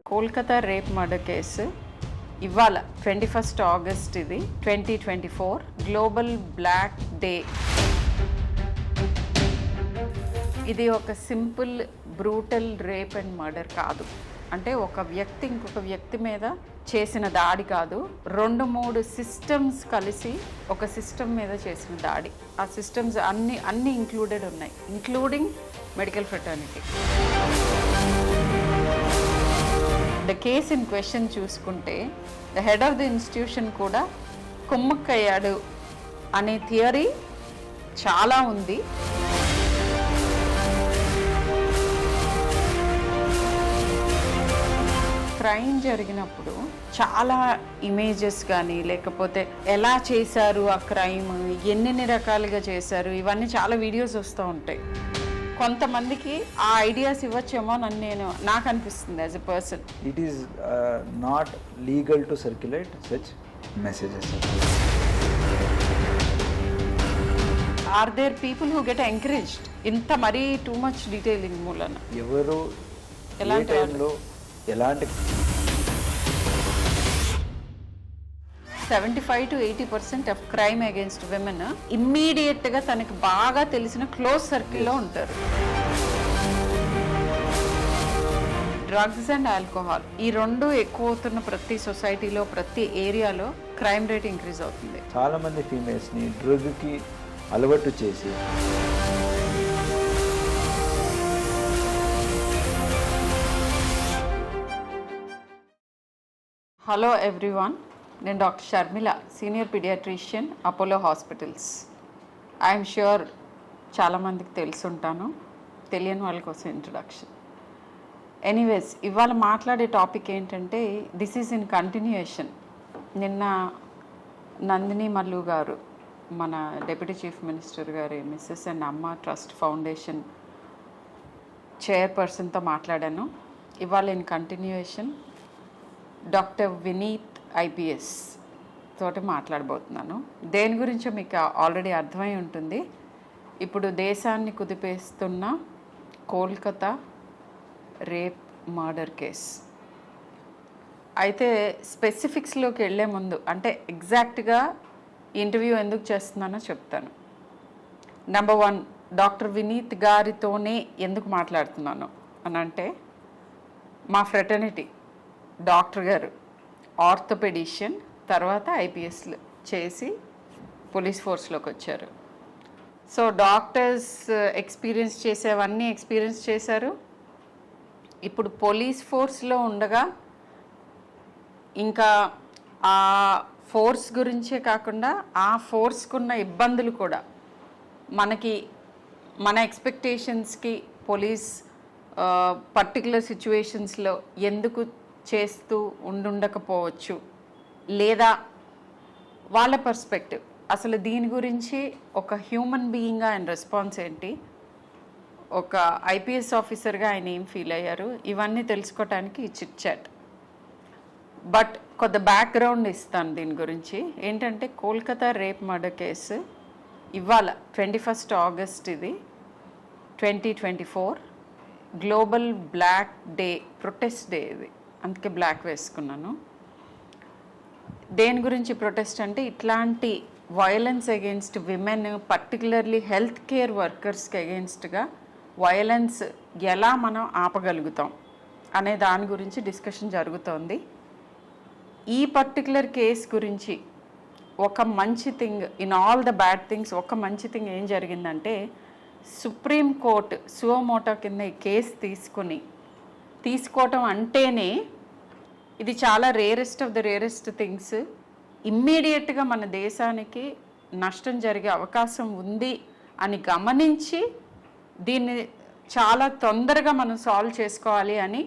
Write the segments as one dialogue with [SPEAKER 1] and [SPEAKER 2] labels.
[SPEAKER 1] Kolkata rape murder case ఇవాళ 21 August ఇది 2024 global black day. ఇది ఒక simple brutal rape and murder కాదు. అంటే ఒక వ్యక్తి ఇంకొక వ్యక్తి మీద చేసిన దాడి కాదు, 2-3 సిస్టమ్స్ కలిసి ఒక సిస్టమ్ మీద చేసిన దాడి. ఆ సిస్టమ్స్ అన్ని ఇంక్లూడెడ్ ఉన్నాయి, including medical fraternity. The case in question చూసుకుంటే the head of the institution కూడా కుమ్మక్కయ్యాడు అనే థియరీ చాలా ఉంది. క్రైమ్ జరిగినప్పుడు చాలా ఇమేజెస్ కానీ లేకపోతే ఎలా చేశారు ఆ క్రైమ్, ఎన్ని రకాలుగా చేశారు, ఇవన్నీ చాలా వీడియోస్ వస్తూ ఉంటాయి. కొంతమందికి ఆ ఐడియాస్ ఇవ్వచ్చేమో నాకు అనిపిస్తుంది as a person.
[SPEAKER 2] It is not legal to circulate such messages.
[SPEAKER 1] Are there people who get encouraged ఇంత మరీ టూ మచ్ డీటెయిలింగ్ మూలన?
[SPEAKER 2] ఎవరు ఎలాంటి టైంలో ఎలాంటి
[SPEAKER 1] 75 to 80% of crime against women ఇమ్మీడియట్గా తనకి బాగా తెలిసిన క్లోజ్ సర్కిల్లో ఉంటారు. డ్రగ్స్ అండ్ ఆల్కహాల్ ఈ రెండు ఎక్కువ అవుతున్న ప్రతి సొసైటీలో, ప్రతి ఏరియాలో క్రైమ్ రేట్ ఇంక్రీజ్ అవుతుంది.
[SPEAKER 2] చాలా మంది ఫీమేల్స్ని డ్రగ్కి అలవాటు చేసి
[SPEAKER 1] హలో ఎవ్రీవన్, నేను doctor Sharmila, senior paediatrician, Apollo hospitals. I'm sure చాలామందికి తెలుసుంటాను, తెలియని వాళ్ళ కోసం ఇంట్రడక్షన్. ఎనీవేస్, ఇవాళ మాట్లాడే టాపిక్ ఏంటంటే దిస్ ఈజ్ ఇన్ కంటిన్యూయేషన్. నిన్న నందిని మల్లు గారు, మన డిప్యూటీ చీఫ్ మినిస్టర్ గారి Mrs and Amma trust foundation చైర్పర్సన్తో మాట్లాడాను. ఇవాళ in continuation doctor Vineeth IPS తోటి మాట్లాడబోతున్నాను. దేని గురించో మీకు ఆల్రెడీ అర్థమై ఉంటుంది. ఇప్పుడు దేశాన్ని కుదిపేస్తున్న కోల్కతా రేప్ మర్డర్ కేస్. అయితే స్పెసిఫిక్స్లోకి వెళ్ళే ముందు, అంటే ఎగ్జాక్ట్గా ఇంటర్వ్యూ ఎందుకు చేస్తున్నానో చెప్తాను. నెంబర్ 1, డాక్టర్ వినీత్ గారితోనే ఎందుకు మాట్లాడుతున్నాను అని అంటే, మా ఫ్రెటర్నిటీ డాక్టర్ గారు ఆర్థోపెడిషియన్, తర్వాత ఐపీఎస్లు చేసి పోలీస్ ఫోర్స్లోకి వచ్చారు. సో డాక్టర్స్ ఎక్స్పీరియన్స్ చేసేవన్నీ ఎక్స్పీరియన్స్ చేశారు. ఇప్పుడు పోలీస్ ఫోర్స్లో ఉండగా ఇంకా ఆ ఫోర్స్ గురించే కాకుండా ఆ ఫోర్స్కున్న ఇబ్బందులు కూడా మన ఎక్స్పెక్టేషన్స్కి పోలీస్ పర్టికులర్ సిచ్యువేషన్స్లో ఎందుకు చేస్తూ ఉండకపోవచ్చు, లేదా వాళ్ళ పర్స్పెక్టివ్, అసలు దీని గురించి ఒక హ్యూమన్ బీయింగ్గా ఆయన రెస్పాన్స్ ఏంటి, ఒక ఐపీఎస్ ఆఫీసర్గా ఆయన ఏం ఫీల్ అయ్యారు, ఇవన్నీ తెలుసుకోవటానికి ఈ చిట్ చాట్. బట్ కొంత బ్యాక్గ్రౌండ్ ఇస్తాను దీని గురించి. ఏంటంటే కోల్కతా రేప్ మర్డర్ కేసు ఇవాళ 21 ఆగస్ట్ ఇది 2024 global black day, protest day ఇది, అందుకే బ్లాక్ వేసుకున్నాను. దేని గురించి ప్రొటెస్ట్ అంటే, ఇట్లాంటి violence against women, particularly health care వర్కర్స్కి అగెయిన్స్ట్గా వయలెన్స్ ఎలా మనం ఆపగలుగుతాం అనే దాని గురించి డిస్కషన్ జరుగుతోంది. ఈ పర్టికులర్ కేస్ గురించి ఒక మంచి thing in all the bad things, ఒక మంచి థింగ్ ఏం జరిగిందంటే, సుప్రీం కోర్ట్ సువోమోటో కింద ఈ కేసు తీసుకోవటం అంటేనే ఇది చాలా rarest of the rarest things. ఇమ్మీడియట్గా మన దేశానికి నష్టం జరిగే అవకాశం ఉంది అని గమనించి దీన్ని చాలా తొందరగా మనం సాల్వ్ చేసుకోవాలి అని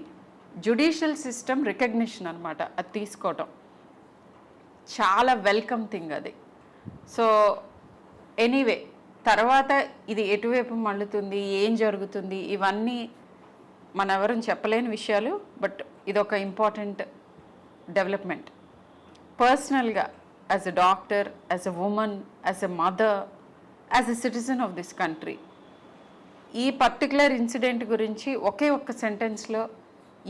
[SPEAKER 1] జ్యుడిషియల్ సిస్టమ్ రికగ్నిషన్ అనమాట. అది తీసుకోవటం చాలా వెల్కమ్ థింగ్ అది. సో ఎనీవే, తర్వాత ఇది ఎటువైపు మళ్ళుతుంది, ఏం జరుగుతుంది, ఇవన్నీ మన ఎవరూ చెప్పలేని విషయాలు. బట్ ఇదొక ఇంపార్టెంట్ డెవలప్మెంట్. పర్సనల్గా as a doctor, as a women, as a mother, as a citizen of this country, ఈ పర్టికులర్ ఇన్సిడెంట్ గురించి ఒకే ఒక్క సెంటెన్స్లో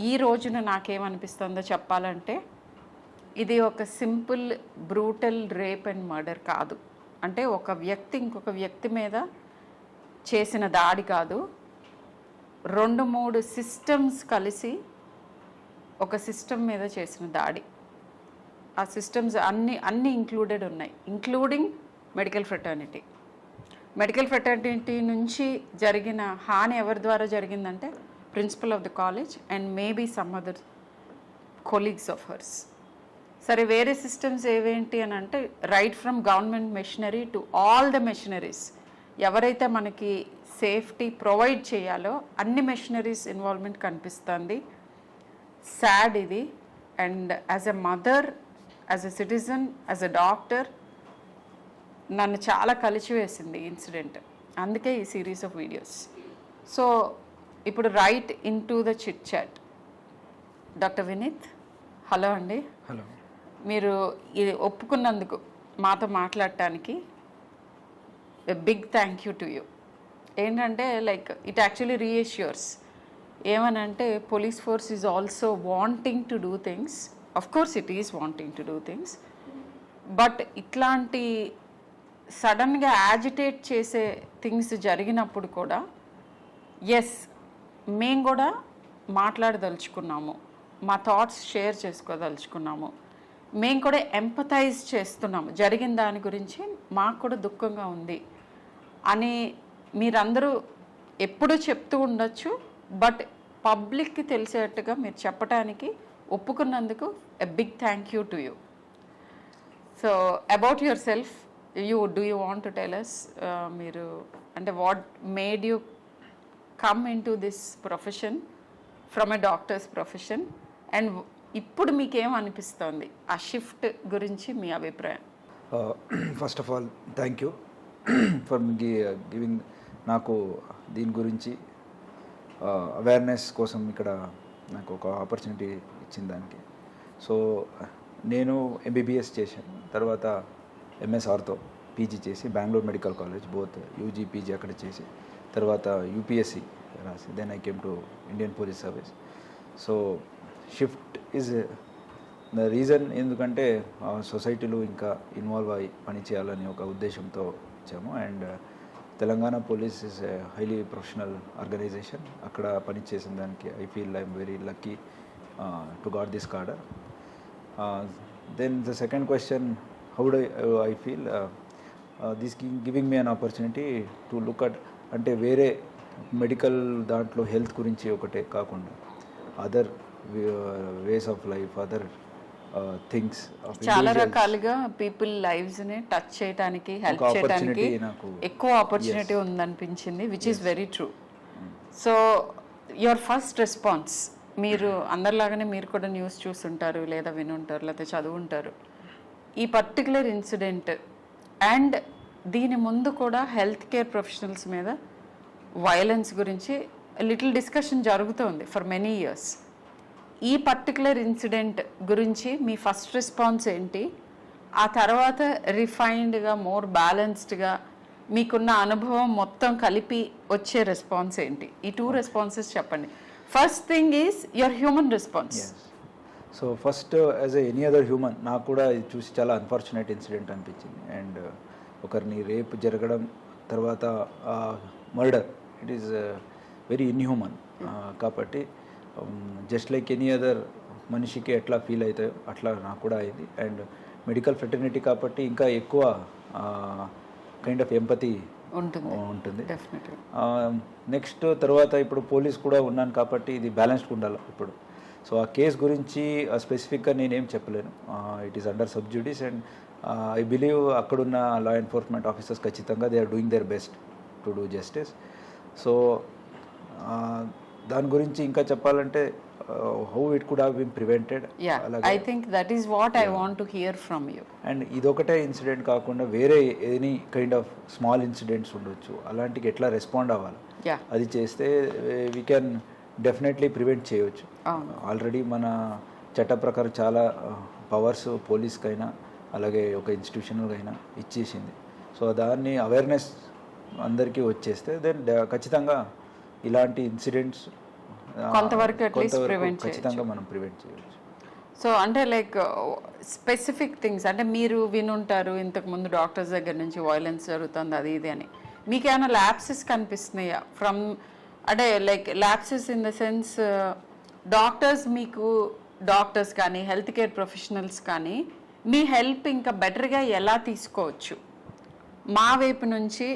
[SPEAKER 1] ఈ రోజున నాకేమనిపిస్తుందో చెప్పాలంటే ఇది ఒక simple brutal rape and murder కాదు. అంటే ఒక వ్యక్తి ఇంకొక వ్యక్తి మీద చేసిన దాడి కాదు, 2-3 సిస్టమ్స్ కలిసి ఒక సిస్టమ్ మీద చేసిన దాడి. ఆ సిస్టమ్స్ అన్నీ ఇంక్లూడెడ్ ఉన్నాయి, including medical fraternity. Medical fraternity నుంచి జరిగిన హాని ఎవరి ద్వారా జరిగిందంటే principal of the college and maybe some other colleagues of hers. సరే, వేరే సిస్టమ్స్ ఏవేంటి అని అంటే right from government machinery to all the machineries, ఎవరైతే మనకి సేఫ్టీ ప్రొవైడ్ చేయాలో అన్ని మెషినరీస్ ఇన్వాల్వ్మెంట్ కనిపిస్తుంది. సాడ్ ఇది. And as a mother, as a citizen, as a doctor నన్ను చాలా కలిచివేసింది ఈ ఇన్సిడెంట్. అందుకే ఈ సిరీస్ ఆఫ్ వీడియోస్. సో ఇప్పుడు right into the chit chat. Doctor Vineeth, hello అండి.
[SPEAKER 2] హలో.
[SPEAKER 1] మీరు ఇది ఒప్పుకున్నందుకు మాతో మాట్లాడటానికి big thank you to you. ఏంటంటే లైక్ ఇట్ యాక్చువల్లీ రీఎష్యూర్స్. ఏమనంటే police force is also wanting to do things. Of course it is wanting to do things, but ఇట్లాంటి సడన్గా యాజిటేట్ చేసే థింగ్స్ జరిగినప్పుడు కూడా ఎస్, మేము కూడా మాట్లాడదలుచుకున్నాము, మా థాట్స్ షేర్ చేసుకోదలుచుకున్నాము, మేము కూడా ఎంపథైజ్ చేస్తున్నాము, జరిగిన దాని గురించి మాకు కూడా దుఃఖంగా ఉంది అని మీరందరూ ఎప్పుడూ చెప్తూ ఉండొచ్చు. బట్ పబ్లిక్కి తెలిసేట్టుగా మీరు చెప్పడానికి ఒప్పుకున్నందుకు a big thank you to you. So about yourself, do you want to tell us, మీరు అంటే what made you come into this profession from a doctor's profession, and ఇప్పుడు మీకేం అనిపిస్తోంది ఆ షిఫ్ట్ గురించి మీ అభిప్రాయం?
[SPEAKER 2] First of all thank you for giving నాకు దీని గురించి అవేర్నెస్ కోసం ఇక్కడ నాకు ఒక ఆపర్చునిటీ ఇచ్చిన దానికి. సో నేను ఎంబీబీఎస్ చేశాను, తర్వాత ఎంఎస్ ఆర్థో పీజీ చేసి Bengaluru medical college both UG PG అక్కడ చేసి తర్వాత యూపీఎస్సి రాసి then I came to Indian police service. So shift is the reason, ఎందుకంటే సొసైటీలో ఇంకా ఇన్వాల్వ్ అయ్యి పని చేయాలని ఒక ఉద్దేశంతో వచ్చాము. And Telangana police is a highly professional organisation. అక్కడ పని చేసిన దానికి I feel I'm very lucky to got this cadre. Then the second question, how do I feel this giving me an opportunity to look at, అంటే వేరే medical దాంట్లో health గురించి ఒకటే కాకుండా other ways of life, other things,
[SPEAKER 1] చాలా రకాలుగా people lives ని touch చేయడానికి, హెల్ప్ చేయడానికి ఎక్కువ ఆపర్చునిటీ ఉందనిపించింది, which is very true. So your first response, మీరు అందరిలాగానే మీరు కూడా న్యూస్ చూస్తుంటారు, లేదా వినుంటారు, లేదా చదువుంటారు. ఈ పర్టికులర్ ఇన్సిడెంట్ అండ్ దీని ముందు కూడా హెల్త్ కేర్ ప్రొఫెషనల్స్ మీద వైలెన్స్ గురించి లిటిల్ డిస్కషన్ జరుగుతోంది ఫర్ మెనీ ఇయర్స్. ఈ పర్టికులర్ ఇన్సిడెంట్ గురించి మీ ఫస్ట్ రెస్పాన్స్ ఏంటి? ఆ తర్వాత రిఫైన్డ్గా, మోర్ బ్యాలెన్స్డ్గా మీకున్న అనుభవం మొత్తం కలిపి వచ్చే రెస్పాన్స్ ఏంటి? ఈ 2 రెస్పాన్సెస్ చెప్పండి. First thing is your human response.
[SPEAKER 2] So first, as any other human, నాకు కూడా ఇది చూసి చాలా అన్ఫార్చునేట్ ఇన్సిడెంట్ అనిపించింది. అండ్ ఒకరిని రేప్ జరగడం, తర్వాత murder, it is very inhuman. కాబట్టి జస్ట్ లైక్ ఎనీ అదర్ మనిషికి ఎట్లా ఫీల్ అవుతాయో అట్లా నాకు కూడా అయింది. అండ్ మెడికల్ ఫ్రెటర్నిటీ కాబట్టి ఇంకా ఎక్కువ కైండ్ ఆఫ్ ఎంపతి ఉంటుంది. నెక్స్ట్ తర్వాత ఇప్పుడు పోలీస్ కూడా ఉన్నాను కాబట్టి ఇది బ్యాలెన్స్డ్ ఉండాలి ఇప్పుడు. సో ఆ కేస్ గురించి స్పెసిఫిక్గా నేనేం చెప్పలేను. It is under sub judice and I believe అక్కడున్న లా ఎన్ఫోర్స్మెంట్ ఆఫీసర్స్ ఖచ్చితంగా they are doing their best to do justice. So దాని గురించి ఇంకా చెప్పాలంటే how it could have been prevented.
[SPEAKER 1] I think that is what I want to hear from you.
[SPEAKER 2] And ఇదొకటే incident కాకుండా వేరే any kind of small incidents ఉండొచ్చు, అలాంటికి ఎట్లా రెస్పాండ్ అవ్వాలి, అది చేస్తే వీ కెన్ డెఫినెట్లీ ప్రివెంట్ చేయవచ్చు. ఆల్రెడీ మన చట్ట ప్రకారం చాలా పవర్స్ పోలీస్కైనా అలాగే ఒక ఇన్స్టిట్యూషన్కైనా ఇచ్చేసింది. సో దాన్ని అవేర్నెస్ అందరికీ వచ్చేస్తే దెన్ ఖచ్చితంగా ఇలాంటి ఇన్సిడెంట్స్
[SPEAKER 1] కొంతవరకు అట్లీస్ట్
[SPEAKER 2] కొంతవరకు
[SPEAKER 1] ప్రివెంట్
[SPEAKER 2] ఖచ్చితంగా మనం ప్రివెంట్ చేయవచ్చు.
[SPEAKER 1] సో అంటే లైక్ స్పెసిఫిక్ థింగ్స్ అంటే మీరు వినుంటారు ఇంతకుముందు డాక్టర్స్ దగ్గర నుంచి వైలెన్స్ జరుగుతుంది అది ఇది అని, మీకు ఏమైనా ల్యాప్సెస్ కనిపిస్తున్నాయా ఫ్రమ్, అంటే like lapses in the sense doctors మీకు డాక్టర్స్ కానీ హెల్త్ కేర్ ప్రొఫెషనల్స్ కానీ మీ హెల్ప్ ఇంకా బెటర్గా ఎలా తీసుకోవచ్చు, మా వైపు నుంచి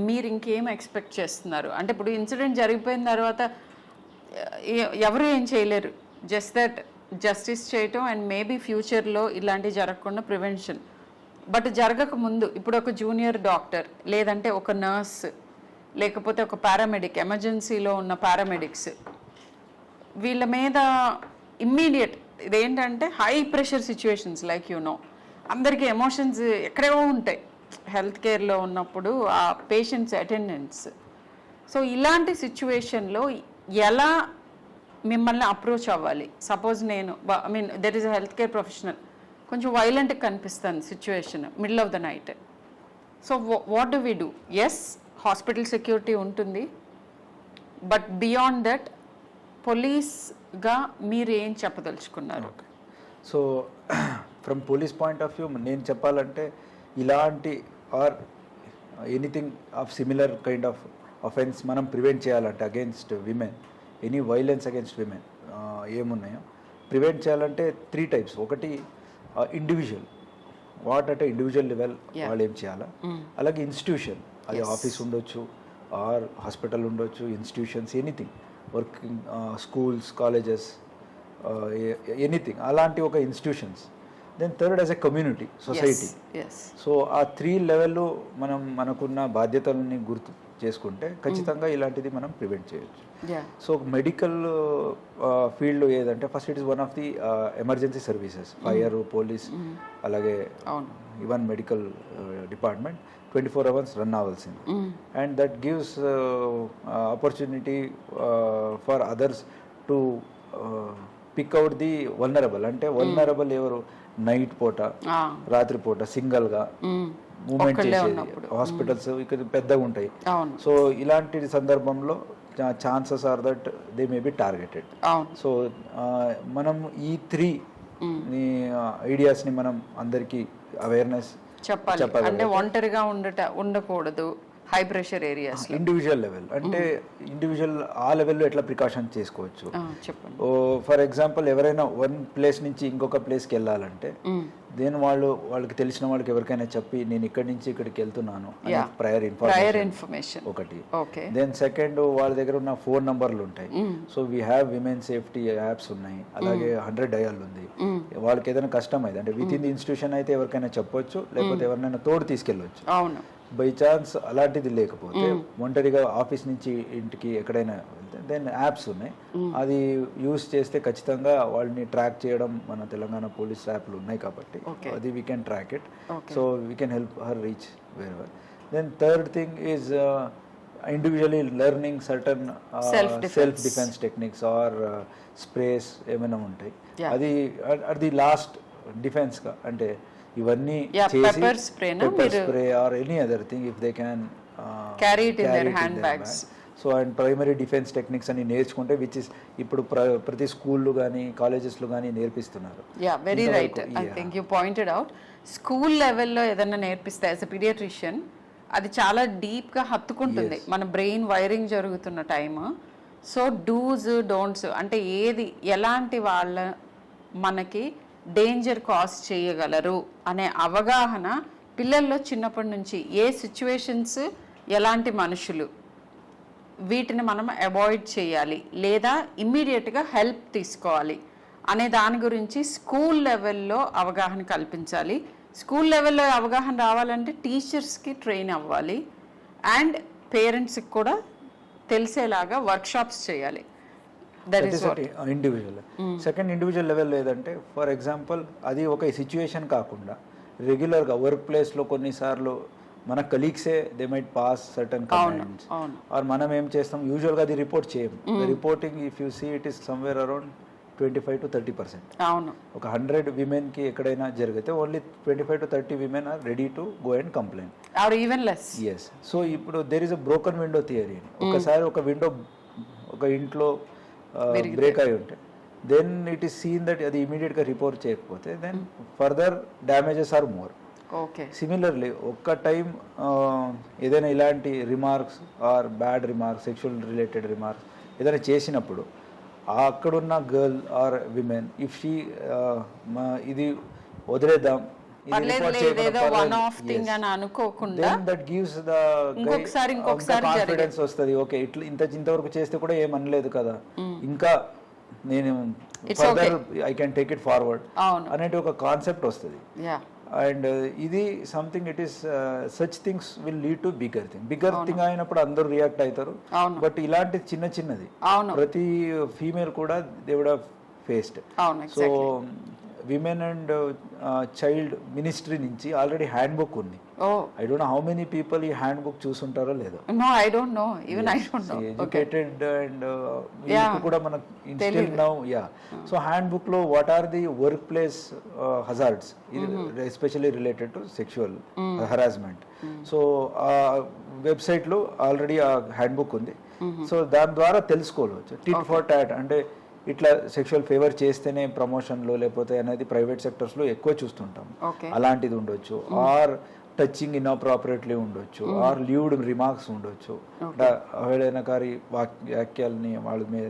[SPEAKER 1] మీరు ఇంకేం ఎక్స్పెక్ట్ చేస్తున్నారు? అంటే ఇప్పుడు ఇన్సిడెంట్ జరిగిపోయిన తర్వాత ఎవరు ఏం చేయలేరు, జస్ట్ దట్ జస్టిస్ చేయటం అండ్ మేబీ ఫ్యూచర్లో ఇలాంటివి జరగకుండా ప్రివెన్షన్. బట్ జరగక ముందు ఇప్పుడు ఒక జూనియర్ డాక్టర్ లేదంటే ఒక నర్స్ లేకపోతే ఒక పారామెడిక్, ఎమర్జెన్సీలో ఉన్న పారామెడిక్స్, వీళ్ళ మీద ఇమ్మీడియట్ ఇదేంటంటే హై ప్రెషర్ సిచ్యువేషన్స్ లైక్ అందరికీ ఎమోషన్స్ ఎక్కడేవో ఉంటాయి హెల్త్ కేర్లో ఉన్నప్పుడు ఆ పేషెంట్స్ అటెండెన్స్. సో ఇలాంటి సిచ్యువేషన్లో ఎలా మిమ్మల్ని అప్రోచ్ అవ్వాలి? సపోజ్ నేను I mean there is a health care professional, కొంచెం వైలెంట్గా కనిపిస్తాను situation middle of the night. So what do we do? Yes, hospital security ఉంటుంది, బట్ బియాండ్ దట్ పోలీస్గా మీరు ఏం చెప్పదలుచుకున్నారు?
[SPEAKER 2] So from police point of view నేను చెప్పాలంటే ఇలాంటి or anything of similar kind of offence మనం ప్రివెంట్ చేయాలంటే against women, any violence against women ఏమున్నాయో ప్రివెంట్ చేయాలంటే 3 టైప్స్. ఒకటి ఇండివిజువల్, వాట్ అంటే ఇండివిజువల్ లెవెల్ వాళ్ళు ఏం చేయాలా, అలాగే ఇన్స్టిట్యూషన్, అది ఆఫీస్ ఉండొచ్చు ఆర్ హాస్పిటల్ ఉండొచ్చు, institutions anything, working schools, colleges, anything అలాంటి ఒక institutions. Then third as a community, society. So ఆ 3 లెవెల్లో మనం మనకున్న బాధ్యతలని గుర్తు చేసుకుంటే ఖచ్చితంగా ఇలాంటిది మనం ప్రివెంట్ చేయొచ్చు. సో మెడికల్ ఫీల్డ్ ఏదంటే first it is one of the emergency services, fire, police, అలాగే even medical department 24 hours run అవ్వాల్సింది. And that gives opportunity for others to pick out the vulnerable. అంటే వల్నరబుల్ ఎవరు? Night పూట, రాత్రి పూట సింగల్గా moment చేసేది, hospitals ఇక్కడ పెద్దగా ఉంటాయి. సో ఇలాంటి సందర్భంలో chances are that they may be targeted. So మనం ఈ 3 ఐడియాస్ని మనం అందరికీ అవేర్నెస్
[SPEAKER 1] చెప్పాలి. అంటే ఒంటరిగా ఉండకూడదు high pressure areas.
[SPEAKER 2] Individual level అంటే ఇండివిజువల్ ఆ లెవెల్లో ఎట్లా ప్రికాషన్ చేసుకోవచ్చు.
[SPEAKER 1] చెప్పండి.
[SPEAKER 2] ఫర్ ఎగ్జాంపుల్ ఎవరైనా వన్ ప్లేస్ నుంచి ఇంకొక ప్లేస్కి వెళ్ళాలంటే దెన్ వాళ్ళకి తెలిసిన వాళ్ళకి ఎవరికైనా చెప్పి నేను ఇక్కడి నుంచి ఇక్కడికి వెళ్తున్నాను ప్రయర్ ఇన్ఫర్మేషన్ ఒకటి. దెన్ సెకండ్ వాళ్ళ దగ్గర ఉన్న ఫోన్ నంబర్లు ఉంటాయి. So we have women safety apps ఉన్నాయి, అలాగే 100 డయల్ ఉంది. వాళ్ళకి ఏదైనా కష్టం అయితే అంటే విత్ ఇన్ ది ఇన్స్టిట్యూషన్ అయితే ఎవరికైనా చెప్పొచ్చు, లేకపోతే ఎవరినైనా తోడు తీసుకెళ్ళవచ్చు. బై ఛాన్స్ అలాంటిది లేకపోతే ఒంటరిగా ఆఫీస్ నుంచి ఇంటికి ఎక్కడైనా వెళ్తే దెన్ యాప్స్ ఉన్నాయి, అది యూస్ చేస్తే ఖచ్చితంగా వాళ్ళని ట్రాక్ చేయడం మన తెలంగాణ పోలీస్ యాప్లు ఉన్నాయి కాబట్టి అది we can track it. So we can help her reach wherever. Then third thing is individually learning certain self defence techniques or sprays ఏమైనా ఉంటాయి, అది అది లాస్ట్ డిఫెన్స్గా. అంటే ఇవన్నీ
[SPEAKER 1] pepper spray
[SPEAKER 2] or any other thing if they can
[SPEAKER 1] carry it in their handbags.
[SPEAKER 2] So and primary defence techniques అని నేర్చుకుంటే which is ఇప్పుడు ప్రతి స్కూళ్ళు కానీ కాలేజెస్లో కానీ నేర్పిస్తున్నారు.
[SPEAKER 1] Very right. I think you pointed out. School లెవెల్లో ఏదైనా నేర్పిస్తే యాజ్ ఎ పీడియాట్రిషియన్ అది చాలా డీప్గా హత్తుకుంటుంది మన బ్రెయిన్ వైరింగ్ జరుగుతున్న టైమ్. సో డూస్ డోంట్స్ అంటే ఏది ఎలాంటి వాళ్ళ మనకి డేంజర్ కాజ్ చేయగలరు అనే అవగాహన పిల్లల్లో చిన్నప్పటి నుంచి, ఏ సిచ్యువేషన్స్ ఎలాంటి మనుషులు వీటిని మనం అవాయిడ్ చేయాలి లేదా ఇమ్మీడియట్గా హెల్ప్ తీసుకోవాలి అనే దాని గురించి స్కూల్ లెవెల్లో అవగాహన కల్పించాలి. స్కూల్ లెవెల్లో అవగాహన రావాలంటే టీచర్స్కి ట్రైన్ అవ్వాలి అండ్ పేరెంట్స్కి కూడా తెలిసేలాగా వర్క్షాప్స్ చేయాలి.
[SPEAKER 2] ఇండివిజువల్. సెకండ్ ఇండివిజువల్ లెవెల్ ఏదంటే ఫర్ ఎగ్జాంపుల్ అది ఒక సిచ్యువేషన్ కాకుండా రెగ్యులర్గా వర్క్ ప్లేస్లో కొన్నిసార్లు మన కలీగ్సే they might pass certain comments or మనం ఏం చేస్తాం యూజువల్గా అది రిపోర్ట్ చేయం. Reporting if you see it is somewhere around 25 to 30%. ఒక 100 విమెన్కి ఎక్కడైనా జరిగితే only 25 to 30 women are ready to go and complaint
[SPEAKER 1] or even less.
[SPEAKER 2] Yes. So ఇప్పుడు there is a broken window theory. ఒకసారి ఒక విండో ఒక ఇంట్లో బ్రేక్ అయి ఉంటే then it is seen that అది ఇమీడియట్గా రిపోర్ట్ చేయకపోతే then further damages are more.
[SPEAKER 1] Okay.
[SPEAKER 2] Similarly ఒక్క టైం ఏదైనా ఇలాంటి remarks or bad remarks, sexual related remarks ఏదైనా చేసినప్పుడు అక్కడున్న girl or women if she ఇది వదిలేద్దాం, కాన్ఫిడెన్స్ వస్తుంది. ఓకే, ఇట్లా ఇంతవరకు చేస్తే కూడా ఏమనలేదు కదా, ఇంకా నేను further I can take it forward అనేది ఒక కాన్సెప్ట్ వస్తుంది. అండ్ ఇది something it is such things will lead to bigger thing అయినప్పుడు అందరూ రియాక్ట్ అవుతారు. బట్ ఇలాంటి చిన్నది ప్రతి ఫీమేల్ కూడా they would have faced. So women and child ministry నుంచి ఆల్రెడీ హ్యాండ్ బుక్ ఉంది. I don't know how many people ఈ హ్యాండ్ బుక్ చూసుంటారో లేదో. ఎడ్యుకేటెడ్ అండ్ కూడా మనకు still now so handbook లో what are the workplace hazards especially related to sexual harassment. So ఆ website లో already ఆ హ్యాండ్ బుక్ ఉంది. సో దాని ద్వారా తెలుసుకోవచ్చు. టిట్ ఫర్ టాట్ అంటే ఇట్లా సెక్షువల్ ఫేవర్ చేస్తేనే ప్రమోషన్లు లేకపోతే అనేది ప్రైవేట్ సెక్టర్స్లో ఎక్కువ చూస్తుంటాం. అలాంటిది ఉండొచ్చు, ఆర్ టచింగ్ ఇన్అప్రాపరేట్లీ ఉండొచ్చు, ఆర్ లీవ్డ్ రిమార్క్స్ ఉండొచ్చు, అవహేళనకారి వాక్యాలని వాళ్ళ మీద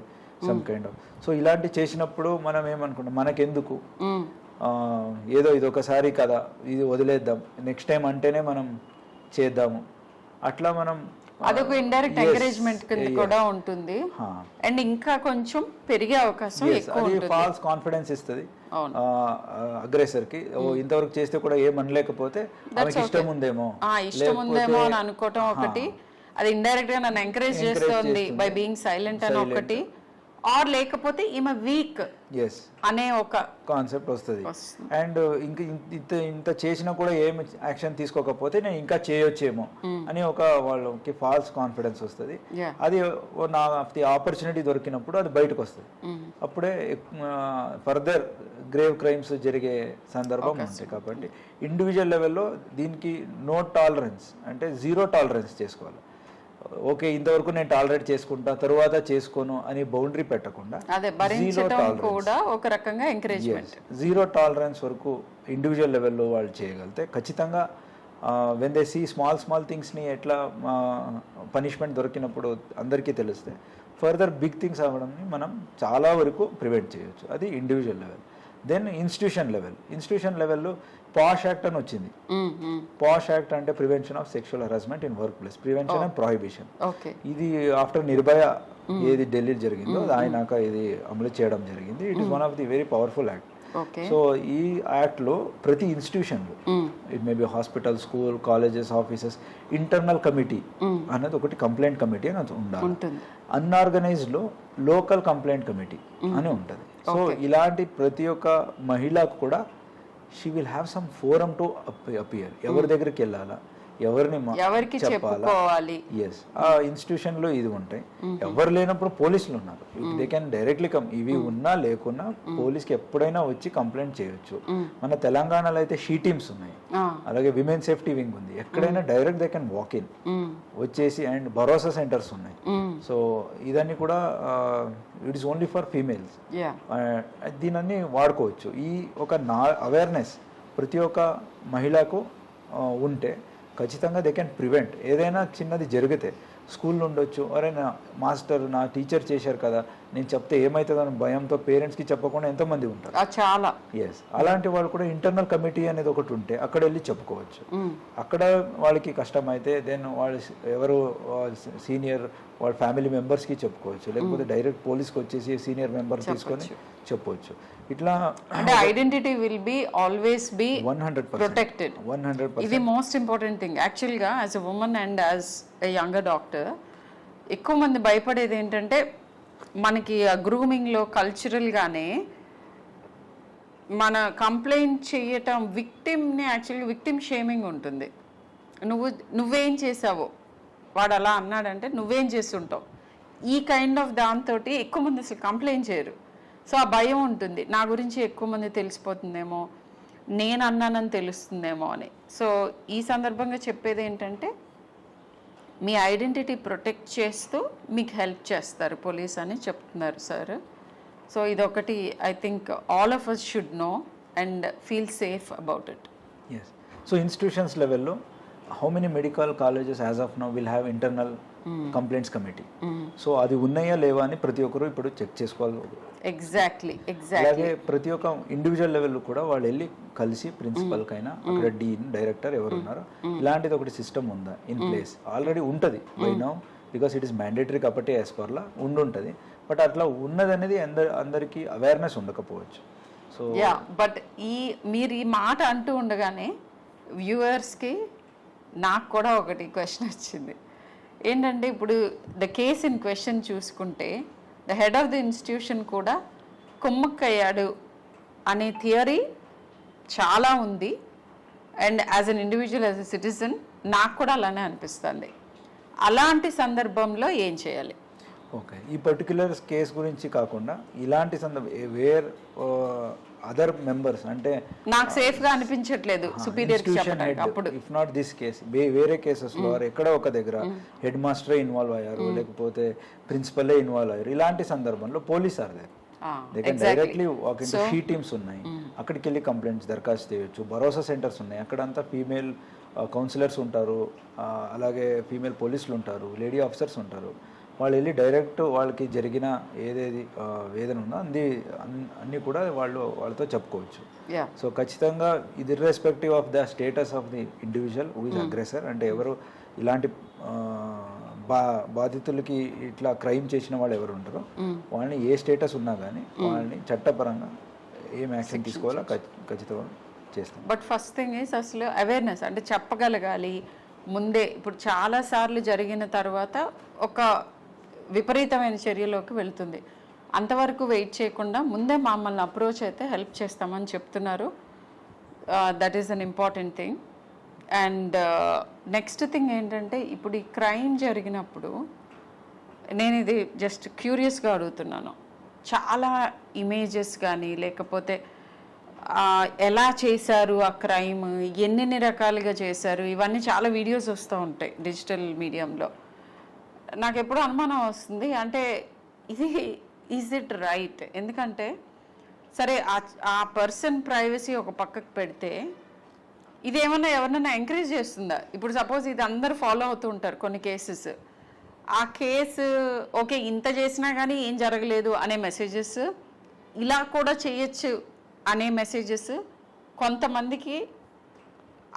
[SPEAKER 2] సమ్ కైండ్ ఆఫ్. సో ఇలాంటి చేసినప్పుడు మనం ఏమనుకుంటాం, మనకెందుకు, ఏదో ఇది ఒకసారి కదా, ఇది వదిలేద్దాం, నెక్స్ట్ టైం అంటేనే మనం చేద్దాము, అట్లా మనం
[SPEAKER 1] అదొక ఇండైరెక్ట్ ఎంకరేజ్మెంట్ కింద కూడా ఉంటుంది. అండ్ ఇంకా కొంచెం పెరిగే అవకాశం ఎక్కువ ఉంటుంది.
[SPEAKER 2] ఫాల్స్ కాన్ఫిడెన్స్ ఇస్తుంది అగ్రెసర్ కి. ఇంతవరకు చేస్తే కూడా ఏమనలేకపోతే ఆమెకి ఇష్టం ఉందేమో
[SPEAKER 1] అని అనుకోవటం ఒకటి, అది ఇండైరెక్ట్ గా నన్ను ఎంకరేజ్ చేస్తుంది బై బీయింగ్ సైలెంట్ అని ఒకటి, ఆర్ లేకపోతే ఈమె వీక్ అనే ఒక
[SPEAKER 2] కాన్సెప్ట్ వస్తుంది. అండ్ ఇంత చేసినా కూడా ఏమి యాక్షన్ తీసుకోకపోతే నేను ఇంకా చేయొచ్చేమో అని ఒక వాళ్ళకి ఫాల్స్ కాన్ఫిడెన్స్ వస్తుంది. అది నా ఆపర్చునిటీ దొరికినప్పుడు అది బయటకు వస్తుంది. అప్పుడే ఫర్దర్ గ్రేవ్ క్రైమ్స్ జరిగే సందర్భం ఉంది. కాబట్టి ఇండివిజువల్ లెవెల్లో దీనికి నో టాలరెన్స్ అంటే జీరో టాలరెన్స్ చేసుకోవాలి. ఓకే, ఇంతవరకు నేను టాలరేట్ చేసుకుంటా, తరువాత చేసుకోను అని బౌండరీ పెట్టకుండా జీరో టాలరెన్స్ వరకు ఇండివిజువల్ లెవెల్లో వాళ్ళు చేయగలిగితే ఖచ్చితంగా వెన్ దే సీ స్మాల్ థింగ్స్ని ఎట్లా పనిష్మెంట్ దొరికినప్పుడు అందరికీ తెలిస్తే ఫర్దర్ బిగ్ థింగ్స్ అవ్వడంని మనం చాలా వరకు ప్రివెంట్ చేయొచ్చు. అది ఇండివిజువల్ లెవెల్. దెన్ ఇన్స్టిట్యూషన్ లెవెల్లో పాష్ యాక్ట్ అని వచ్చింది. పాష్ యాక్ట్ అంటే prevention of sexual harassment in workplace, prevention and prohibition. ఇది ఆఫ్టర్ నిర్భయ ఏది ఢిల్లీ జరిగిందో ఆయనాక ఇది అమలు చేయడం జరిగింది. It is one of the very powerful act. So ఈ యాక్ట్ లో ప్రతి ఇన్స్టిట్యూషన్లో it may be hospital, school, colleges, offices internal committee అనేది ఒకటి కంప్లైంట్ కమిటీ అని ఉండాలి. అన్ఆర్గనైజ్డ్ లో లోకల్ కంప్లైంట్ కమిటీ అని ఉంటుంది. సో ఇలాంటి ప్రతి ఒక్క మహిళకు కూడా she will have some forum to appear. ఎవరి దగ్గరికి వెళ్ళాలా, ఎవరికి చెప్పాలి. ఎస్, ఆ ఇన్స్టిట్యూషన్ లో ఇది ఉంటాయి. ఎవరు లేనప్పుడు పోలీసులు ఉన్నారు, దే కెన్ డైరెక్ట్లీ కమ్. ఇవి ఉన్నా లేకున్నా పోలీస్కి ఎప్పుడైనా వచ్చి కంప్లైంట్ చేయొచ్చు. మన తెలంగాణలో అయితే షీ టీమ్స్ ఉన్నాయి, అలాగే విమెన్ సేఫ్టీ వింగ్ ఉంది. ఎక్కడైనా direct they can walk in వచ్చేసి, అండ్ భరోసా సెంటర్స్ ఉన్నాయి. సో ఇదన్నీ కూడా it is only for females. దీనన్నీ వాడుకోవచ్చు. ఈ ఒక అవేర్నెస్ ప్రతి ఒక్క మహిళకు ఉంటే ఖచ్చితంగా దే కెన్ ప్రివెంట్. ఏదైనా చిన్నది జరిగితే స్కూల్లో ఉండొచ్చు, ఎవరైనా మాస్టర్ నా టీచర్ చేశారు కదా నేను చెప్తే ఏమవుతుందని భయంతో పేరెంట్స్కి చెప్పకుండా ఎంతోమంది ఉంటారు
[SPEAKER 1] చాలా.
[SPEAKER 2] ఎస్, అలాంటి వాళ్ళు కూడా ఇంటర్నల్ కమిటీ అనేది ఒకటి ఉంటే అక్కడ వెళ్ళి చెప్పుకోవచ్చు. అక్కడ వాళ్ళకి కష్టమైతే దెన్ వాళ్ళు ఎవరు సీనియర్ వాళ్ళ ఫ్యామిలీ మెంబర్స్కి చెప్పుకోవచ్చు, లేకపోతే డైరెక్ట్ పోలీస్కి వచ్చేసి సీనియర్ మెంబర్ తీసుకొని చెప్పవచ్చు. ఇట్లా
[SPEAKER 1] అంటే identity will be always be 100% protected. 100%. ఇది మోస్ట్ ఇంపార్టెంట్ థింగ్ యాక్చువల్గా as a women and as a younger doctor. ఎక్కువ మంది భయపడేది ఏంటంటే మనకి ఆ గ్రూమింగ్లో కల్చరల్గానే మన కంప్లైంట్ చేయటం విక్టిమ్ని యాక్చువల్గా విక్టిమ్ షేమింగ్ ఉంటుంది. నువ్వేం చేసావో, వాడు అలా అన్నాడంటే నువ్వేం చేస్తుంటావు, ఈ కైండ్ ఆఫ్ దాంతో ఎక్కువ మంది అసలు కంప్లైంట్ చేయరు. సో ఆ భయం ఉంటుంది, నా గురించి ఎక్కువ మంది తెలిసిపోతుందేమో, నేను అన్నానని తెలుస్తుందేమో అని. సో ఈ సందర్భంగా చెప్పేది ఏంటంటే మీ ఐడెంటిటీ ప్రొటెక్ట్ చేస్తూ మీకు హెల్ప్ చేస్తారు పోలీస్ అని చెప్తున్నారు సార్. సో ఇదొకటి I think all of us should know and feel safe about it.
[SPEAKER 2] Yes. So institutions లెవెల్లో how many medical colleges as of now will have internal complaints committee. So అది ఉన్నాయా లేవా అని ప్రతి ఒక్కరు ఇప్పుడు చెక్ చేసుకోవాలి.
[SPEAKER 1] ఎగ్జాక్ట్లీ.
[SPEAKER 2] అలాగే ప్రతి ఒక్క ఇండివిజువల్ లెవెల్ కూడా వాళ్ళు వెళ్ళి కలిసి ప్రిన్సిపల్ కైనా అక్కడ డీన్ డైరెక్టర్ ఎవరు ఉన్నారో ఇలాంటిది ఒకటి సిస్టమ్ ఉందా ఇన్ ప్లేస్. ఆల్రెడీ ఉంటుంది by now because it is mandatory కాబట్టి యాజ్ పర్లా ఉండుంటుంది. బట్ అట్లా ఉన్నది అనేది అందరికీ అవేర్నెస్ ఉండకపోవచ్చు. సో
[SPEAKER 1] బట్ మీరు ఈ మాట అంటూ ఉండగానే వ్యూవర్స్కి నాకు కూడా ఒకటి క్వశ్చన్ వచ్చింది. ఏంటంటే ఇప్పుడు ద కేస్ ఇన్ క్వశ్చన్ చూసుకుంటే the head of the institution కూడా కుమ్మక్కయ్యాడు అనే థియరీ చాలా ఉంది. And as an individual as a citizen నాకు కూడా అలానే అనిపిస్తుంది. అలాంటి సందర్భంలో ఏం చేయాలి?
[SPEAKER 2] ఓకే, ఈ పర్టిక్యులర్ కేస్ గురించి కాకుండా ఇలాంటి వేర్ అదర్ మెంబర్స్ అంటే
[SPEAKER 1] నాకు సేఫ్ గా అనిపించట్లేదు సుపీరియర్ అప్పుడు
[SPEAKER 2] ఇఫ్ నాట్ దిస్ కేస్ వేరే కేసెస్ లో ఎక్కడ ఒక దగ్గర హెడ్ మాస్టరే ఇన్వాల్వ్ అయ్యారు లేకపోతే ప్రిన్సిపలే ఇన్వాల్వ్ అయ్యారు, ఇలాంటి సందర్భంలో police are there directly walk in she teams ఉన్నాయి, అక్కడికి వెళ్ళి కంప్లైంట్స్ దరఖాస్తు చేయొచ్చు. భరోసా సెంటర్స్ ఉన్నాయి, అక్కడంతా ఫీమేల్ కౌన్సిలర్స్ ఉంటారు, అలాగే ఫీమేల్ పోలీసులు ఉంటారు, లేడీ ఆఫీసర్స్ ఉంటారు. వాళ్ళు వెళ్ళి డైరెక్ట్ వాళ్ళకి జరిగిన ఏదేది వేదన ఉందో అన్నీ కూడా వాళ్ళతో చెప్పుకోవచ్చు. సో ఖచ్చితంగా ఇది irrespective of the status of the individual who is aggressor, అంటే ఎవరు ఇలాంటి బాధితులకి ఇట్లా క్రైమ్ చేసిన వాళ్ళు ఎవరు ఉంటారో వాళ్ళని ఏ స్టేటస్ ఉన్నా కానీ వాళ్ళని చట్టపరంగా ఏం యాక్షన్ తీసుకోవాలో ఖచ్చితంగా చేస్తాం.
[SPEAKER 1] బట్ ఫస్ట్ థింగ్ ఈస్ అసలు అవేర్నెస్ అంటే చెప్పగలగాలి ముందే. ఇప్పుడు చాలాసార్లు జరిగిన తర్వాత ఒక విపరీతమైన చర్యలోకి వెళ్తుంది. అంతవరకు వెయిట్ చేయకుండా ముందే మమ్మల్ని అప్రోచ్ అయితే హెల్ప్ చేస్తామని చెప్తున్నారు. That is an important thing. And next thing ఏంటంటే ఇప్పుడు ఈ క్రైమ్ జరిగినప్పుడు నేను ఇది జస్ట్ క్యూరియస్గా అడుగుతున్నాను. చాలా ఇమేజెస్ కానీ లేకపోతే ఎలా చేశారు ఆ క్రైమ్, ఎన్ని రకాలుగా చేశారు, ఇవన్నీ చాలా వీడియోస్ వస్తూ ఉంటాయి డిజిటల్ మీడియంలో. నాకు ఎప్పుడూ అనుమానం వస్తుంది, అంటే ఇది ఈజ్ ఇట్ రైట్? ఎందుకంటే సరే ఆ పర్సన్ ప్రైవసీ ఒక పక్కకు పెడితే ఇది ఏమన్నా ఎవరినైనా ఎంకరేజ్ చేస్తుందా? ఇప్పుడు సపోజ్ ఇది అందరూ ఫాలో అవుతూ ఉంటారు కొన్ని కేసెస్, ఆ కేసు ఓకే ఇంత చేసినా కానీ ఏం జరగలేదు అనే మెసేజెస్, ఇలా కూడా చేయొచ్చు అనే మెసేజెస్ కొంతమందికి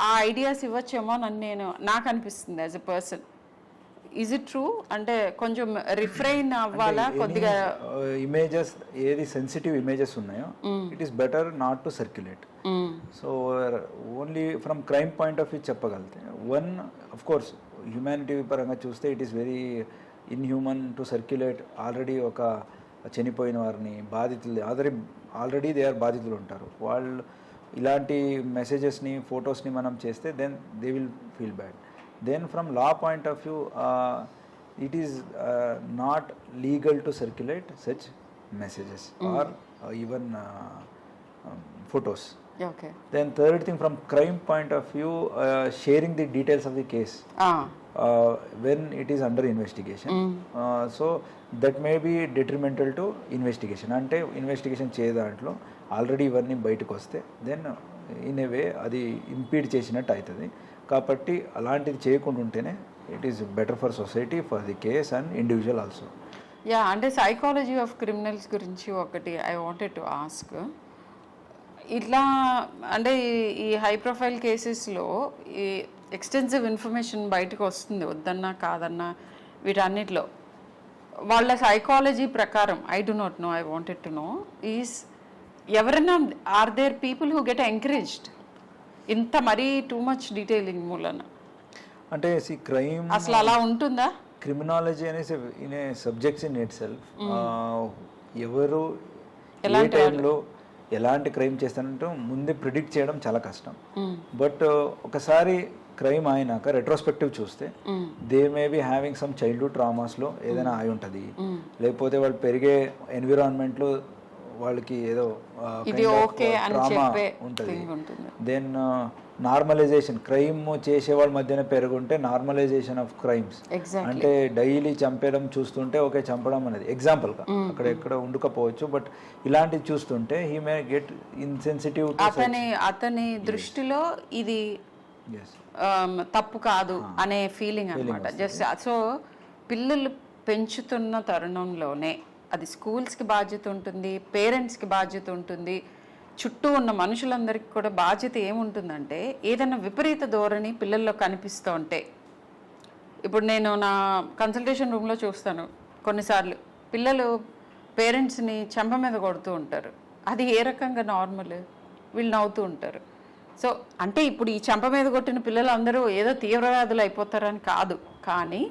[SPEAKER 1] ఆ ఐడియాస్ ఇవ్వచ్చేమో అని నాకు అనిపిస్తుంది as a person. Is it true? అంటే కొంచెం రిఫ్రైన్ అవ్వాలా కొద్దిగా?
[SPEAKER 2] ఇమేజెస్ ఏది సెన్సిటివ్ ఇమేజెస్ ఉన్నాయో it is better not to circulate. So only from crime point of view చెప్పగలిగితే వన్ ఆఫ్ కోర్స్ హ్యూమానిటీ పరంగా చూస్తే it is very inhuman to circulate. Already ఒక చనిపోయిన వారిని బాధితులు ఆల్రెడీ దే ఆర్ బాధితులు ఉంటారు, వాళ్ళు ఇలాంటి మెసేజెస్ని ఫొటోస్ని మనం చేస్తే then they will feel bad. Then from law point of view, it is not legal to circulate such messages or even photos.
[SPEAKER 1] Okay.
[SPEAKER 2] Then third thing, from crime point of view, sharing the details of the case when it is under investigation. So that may be detrimental to investigation. Ante investigation cheye dantlo already ivanni bayitiki vaste then in a way అది ఇంపీడ్ చేసినట్టు అవుతుంది. కాబట్టి అలాంటిది చేయకుండా ఉంటేనే it is better for society, for the case and individual also.
[SPEAKER 1] Yeah, అంటే psychology of criminals గురించి ఒకటి ఐ వాంటెడ్ టు ఆస్క్. ఇట్లా అంటే ఈ హై ప్రొఫైల్ కేసెస్లో ఈ ఎక్స్టెన్సివ్ ఇన్ఫర్మేషన్ బయటకు వస్తుంది, వద్దన్నా కాదన్నా వీటన్నిటిలో. వాళ్ళ సైకాలజీ ప్రకారం I do not know, I wanted to know is ఎవరైనా are there people who get encouraged ఇంత మరీ టూ మచ్ డీటెయిలింగ్ మూలన?
[SPEAKER 2] అంటే క్రైమ్
[SPEAKER 1] అసలు అలా ఉంటుందా?
[SPEAKER 2] క్రిమినాలజీ అనేసి in a subjects in it self ఎవరు ఏ టైంలో ఎలాంటి క్రైమ్ చేస్తానంటూ ముందే ప్రిడిక్ట్ చేయడం చాలా కష్టం. బట్ ఒకసారి క్రైమ్ అయినాక రెట్రోస్పెక్టివ్ చూస్తే they may be having some childhood ట్రామాస్లో ఏదైనా అయి ఉంటుంది, లేకపోతే వాళ్ళు పెరిగే ఎన్విరాన్మెంట్లో వాళ్ళకి ఏదో
[SPEAKER 1] ఇది ఓకే అని చెప్పే
[SPEAKER 2] ఉంటుంది.
[SPEAKER 1] thing ఉంటుంది.
[SPEAKER 2] దెన్ నార్మలైజేషన్, క్రైమ్ చేసే వాళ్ళ మధ్యన పెరుగుంటే నార్మలైజేషన్ ఆఫ్ క్రైమ్స్.
[SPEAKER 1] ఎగ్జాక్ట్లీ.
[SPEAKER 2] అంటే డైలీ చంపేయడం చూస్తుంటే ఓకే చంపడం అనేది ఎగ్జాంపుల్గా అక్కడ ఎక్కడ ఉండకపోవచ్చు, బట్ ఇలాంటివి చూస్తుంటే హీ మే గెట్ ఇన్సెన్సిటివ్.
[SPEAKER 1] అతని దృష్టిలో ఇది తప్పు కాదు అనే ఫీలింగ్ అనమాట. జస్ట్ సో పిల్లలు పెంచుతున్న తరుణంలోనే అది స్కూల్స్కి బాధ్యత ఉంటుంది, పేరెంట్స్కి బాధ్యత ఉంటుంది, చుట్టూ ఉన్న మనుషులందరికీ కూడా బాధ్యత ఏముంటుందంటే ఏదైనా విపరీత ధోరణి పిల్లల్లో కనిపిస్తూ ఉంటే, ఇప్పుడు నేను నా కన్సల్టేషన్ రూమ్లో చూస్తాను కొన్నిసార్లు పిల్లలు పేరెంట్స్ని చెంప మీద కొడుతూ ఉంటారు. అది ఏ రకంగా నార్మల్? వీళ్ళు నవ్వుతూ ఉంటారు. సో అంటే ఇప్పుడు ఈ చెంప మీద కొట్టిన పిల్లలు అందరూ ఏదో తీవ్రవాదులు అయిపోతారని కాదు, కానీ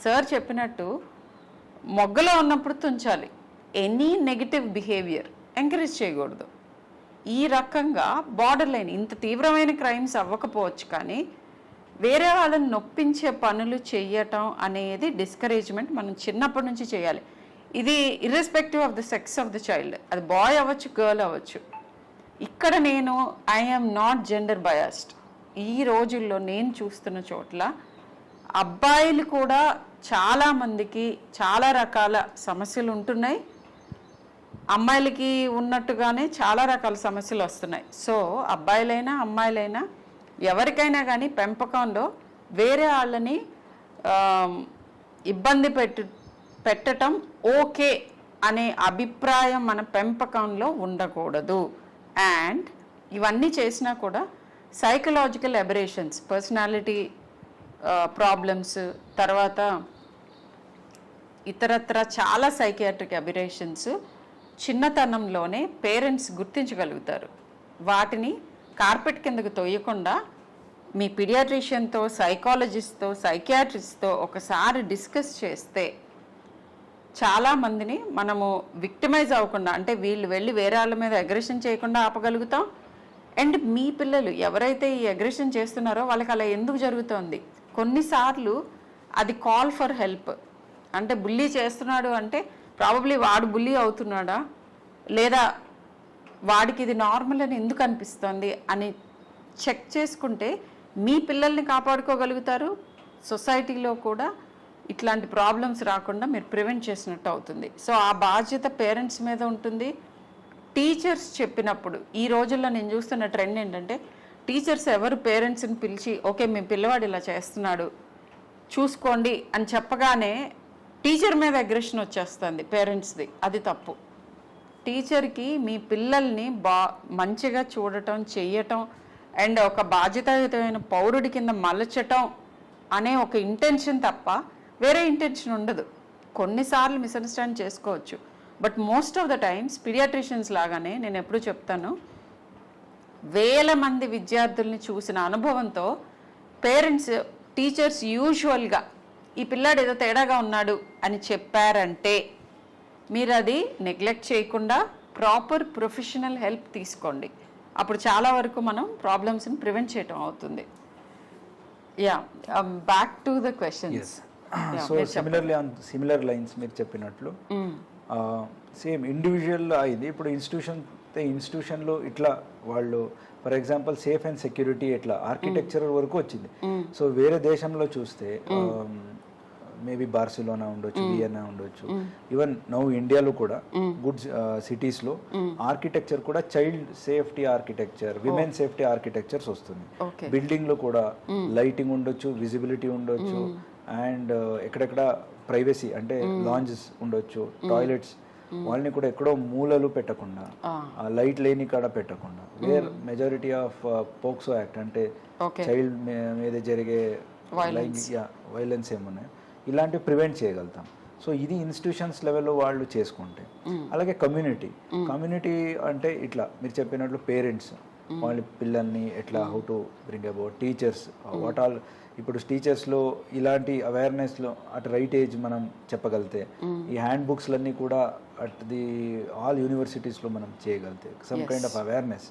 [SPEAKER 1] సార్ చెప్పినట్టు మొగ్గలో ఉన్నప్పుడు తుంచాలి. ఎనీ నెగిటివ్ బిహేవియర్ ఎంకరేజ్ చేయకూడదు. ఈ రకంగా బార్డర్ లైన్, ఇంత తీవ్రమైన క్రైమ్స్ అవ్వకపోవచ్చు కానీ వేరే వాళ్ళని నొప్పించే పనులు చెయ్యటం అనేది డిస్కరేజ్మెంట్ మనం చిన్నప్పటి నుంచి చేయాలి. ఇది irrespective of the sex of the child, అది బాయ్ అవ్వచ్చు, గర్ల్ అవ్వచ్చు. ఇక్కడ నేను ఐఎమ్ నాట్ జెండర్ బయాస్డ్. ఈ రోజుల్లో నేను చూస్తున్న చోట్ల అబ్బాయిలు కూడా చాలామందికి చాలా రకాల సమస్యలు ఉంటున్నాయి, అమ్మాయిలకి ఉన్నట్టుగానే చాలా రకాల సమస్యలు వస్తున్నాయి. సో అబ్బాయిలైనా అమ్మాయిలైనా ఎవరికైనా కానీ పెంపకంలో వేరే వాళ్ళని ఇబ్బంది పెట్టడం ఓకే అనే అభిప్రాయం మన పెంపకంలో ఉండకూడదు. అండ్ ఇవన్నీ చేసినా కూడా సైకలాజికల్ అబరేషన్స్, పర్సనాలిటీ ప్రాబ్లమ్స్, తర్వాత ఇతరత్ర చాలా సైకియాట్రిక్ అబరేషన్స్ చిన్నతనంలోనే పేరెంట్స్ గుర్తించగలుగుతారు. వాటిని కార్పెట్ కిందకు తోయకుండా మీ పీడియాట్రిషియన్తో, సైకాలజిస్ట్తో, సైకియాట్రిస్ట్తో ఒకసారి డిస్కస్ చేస్తే చాలామందిని మనము విక్టిమైజ్ అవ్వకుండా, అంటే వీళ్ళు వెళ్ళి వేరే వాళ్ళ మీద అగ్రెషన్ చేయకుండా ఆపగలుగుతాం. అండ్ మీ పిల్లలు ఎవరైతే ఈ అగ్రెషన్ చేస్తున్నారో వాళ్ళకి అలా ఎందుకు జరుగుతోంది, కొన్నిసార్లు అది కాల్ ఫర్ హెల్ప్. అంటే బుల్లీ చేస్తున్నాడు అంటే ప్రాబబ్లీ వాడు బుల్లీ అవుతున్నాడా, లేదా వాడికి ఇది నార్మల్ అని ఎందుకు అనిపిస్తుంది అని చెక్ చేసుకుంటే మీ పిల్లల్ని కాపాడుకోగలుగుతారు. సొసైటీలో కూడా ఇట్లాంటి ప్రాబ్లమ్స్ రాకుండా మీరు ప్రివెంట్ చేసినట్టు అవుతుంది. సో ఆ బాధ్యత పేరెంట్స్ మీద ఉంటుంది. టీచర్స్ చెప్పినప్పుడు ఈ రోజుల్లో నేను చూస్తున్న ట్రెండ్ ఏంటంటే టీచర్స్ ఎవరు పేరెంట్స్ని పిలిచి ఓకే మీ పిల్లవాడు ఇలా చేస్తున్నాడు చూసుకోండి అని చెప్పగానే టీచర్ మీద అగ్రెషన్ వచ్చేస్తుంది పేరెంట్స్ది. అది తప్పు. టీచర్కి మీ పిల్లల్ని మంచిగా చూడటం, చెయ్యటం అండ్ ఒక బాధ్యతాయుతమైన పౌరుడి కింద మలచటం అనే ఒక ఇంటెన్షన్ తప్ప వేరే ఇంటెన్షన్ ఉండదు. కొన్నిసార్లు మిస్అండర్స్టాండ్ చేసుకోవచ్చు, but most of the times paediatricians లాగానే నేను ఎప్పుడు చెప్తాను, వేల మంది విద్యార్థుల్ని చూసిన అనుభవంతో పేరెంట్స్, టీచర్స్ యూజువల్గా ఈ పిల్లాడు ఏదో తేడాగా ఉన్నాడు అని చెప్పారంటే మీరు అది నెగ్లెక్ట్ చేయకుండా ప్రాపర్ ప్రొఫెషనల్ హెల్ప్ తీసుకోండి. అప్పుడు చాలా వరకు మనం ప్రాబ్లమ్స్ని ప్రివెంట్ చేయటం అవుతుంది. Yeah, back to the questions.
[SPEAKER 2] So similarly on similar lines మీరు చెప్పినట్లు సేమ్ ఇండివిజువల్ ఇది. ఇప్పుడు ఇన్స్టిట్యూషన్లో ఇట్లా వాళ్ళు for example safe and security ఇట్లా ఆర్కిటెక్చర్ వరకు వచ్చింది. సో వేరే దేశంలో చూస్తే మేబీ బార్సిలోనా ఉండొచ్చు, వియన్నా ఉండొచ్చు, ఈవెన్ నౌ ఇండియాలో కూడా గుడ్ సిటీస్లో ఆర్కిటెక్చర్ కూడా child safety architecture, women safety architectures వస్తుంది. బిల్డింగ్లో కూడా లైటింగ్ ఉండొచ్చు, విజిబిలిటీ ఉండొచ్చు, అండ్ ఎక్కడెక్కడ ప్రైవసీ అంటే లాంజెస్ ఉండొచ్చు, టాయిలెట్స్ వాళ్ళని కూడా ఎక్కడో మూలలు పెట్టకుండా, లైట్ లేని కాడ పెట్టకుండా, where majority of POCSO act అంటే చైల్డ్ మీద జరిగే వైలెన్స్ ఏమున్నాయి ఇలాంటివి ప్రివెంట్ చేయగలుగుతాం. సో ఇది ఇన్స్టిట్యూషన్స్ లెవెల్లో వాళ్ళు చేసుకుంటే. అలాగే కమ్యూనిటీ అంటే ఇట్లా మీరు చెప్పినట్లు పేరెంట్స్ వాళ్ళ పిల్లల్ని ఎట్లా how to bring about, teachers what all ఇప్పుడు టీచర్స్లో ఇలాంటి అవేర్నెస్లో అట్ రైట్ ఏజ్ మనం చెప్పగలితే ఈ హ్యాండ్ బుక్స్లన్నీ కూడా అట్ ది ఆల్ యూనివర్సిటీస్లో మనం చేయగలితే సమ్ కైండ్ ఆఫ్ అవేర్నెస్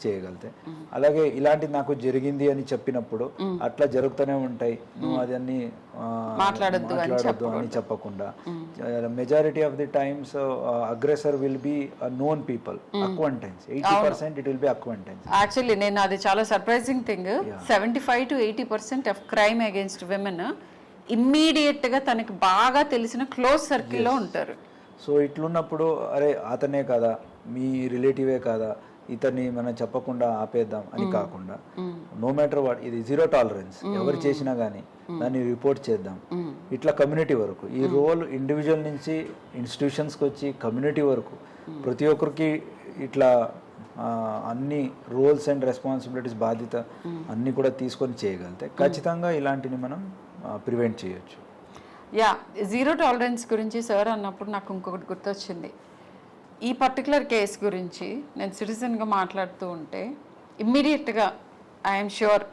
[SPEAKER 2] చేయగలితే, అలాగే ఇలాంటిది నాకు జరిగింది అని చెప్పినప్పుడు అట్లా జరుగుతూనే ఉంటాయి, నువ్వు అదన్నీ మాట్లాడద్దు అని చెప్పకుండా, majority of the times aggressor will be known people, acquaintance 80% it will B acquaintance.
[SPEAKER 1] Actually నేను అది చాలా surprising thing, 75 to 80% of crime against women immediate గా తనకి బాగా తెలిసిన క్లోజ్ సర్కిల్లో ఉంటారు.
[SPEAKER 2] సో ఇట్లున్నప్పుడు అరే అతనే కదా, మీ రిలేటివే కదా, ఇతన్ని మనం చెప్పకుండా ఆపేద్దాం అని కాకుండా, నో మ్యాటర్ వాట్, ఇది జీరో టాలరెన్స్, ఎవరు చేసినా కానీ దాన్ని రిపోర్ట్ చేద్దాం. ఇట్లా కమ్యూనిటీ వరకు ఈ రోల్ ఇండివిజువల్ నుంచి ఇన్స్టిట్యూషన్స్కి వచ్చి కమ్యూనిటీ వరకు ప్రతి ఒక్కరికి ఇట్లా అన్ని రోల్స్ అండ్ రెస్పాన్సిబిలిటీస్, బాధ్యత అన్నీ కూడా తీసుకొని చేయగలిగితే ఖచ్చితంగా ఇలాంటిని మనం ప్రివెంట్ చేయొచ్చు.
[SPEAKER 1] యా, జీరో టాలరెన్స్ గురించి సార్ అన్నప్పుడు నాకు ఇంకొకటి గుర్తొచ్చింది. ఈ పర్టికులర్ కేస్ గురించి నేను సిటిజన్గా మాట్లాడుతూ ఉంటే ఇమ్మీడియట్గా ఐఎమ్ ష్యూర్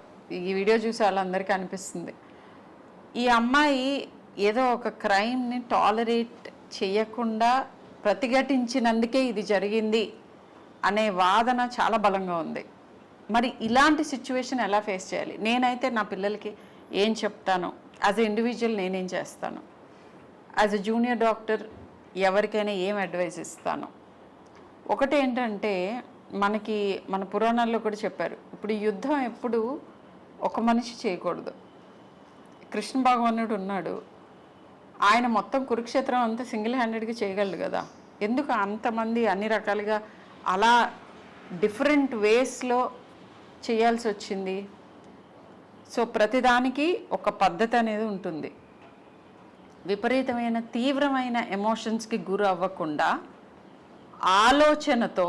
[SPEAKER 1] ఈ వీడియో చూసి వాళ్ళందరికీ అనిపిస్తుంది, ఈ అమ్మాయి ఏదో ఒక క్రైమ్ని టాలరేట్ చేయకుండా ప్రతిఘటించినందుకే ఇది జరిగింది అనే వాదన చాలా బలంగా ఉంది. మరి ఇలాంటి సిచ్యువేషన్ ఎలా ఫేస్ చేయాలి? నేనైతే నా పిల్లలకి ఏం చెప్తాను, యాజ్ ఎ ఇండివిజువల్ నేనేం చేస్తాను, యాజ్ ఎ జూనియర్ డాక్టర్ ఎవరికైనా ఏం అడ్వైస్ ఇస్తాను? ఒకటి ఏంటంటే, మనకి మన పురాణాల్లో కూడా చెప్పారు, ఇప్పుడు యుద్ధం ఎప్పుడు ఒక మనిషి చేయకూడదు. కృష్ణ భగవానుడు ఉన్నాడు, ఆయన మొత్తం కురుక్షేత్రం అంతా సింగిల్ హ్యాండెడ్గా చేయగలడు కదా, ఎందుకు అంతమంది అన్ని రకాలుగా అలా డిఫరెంట్ వేస్లో చేయాల్సి వచ్చింది? సో ప్రతిదానికి ఒక పద్ధతి అనేది ఉంటుంది. విపరీతమైన తీవ్రమైన ఎమోషన్స్కి గురి అవ్వకుండా ఆలోచనతో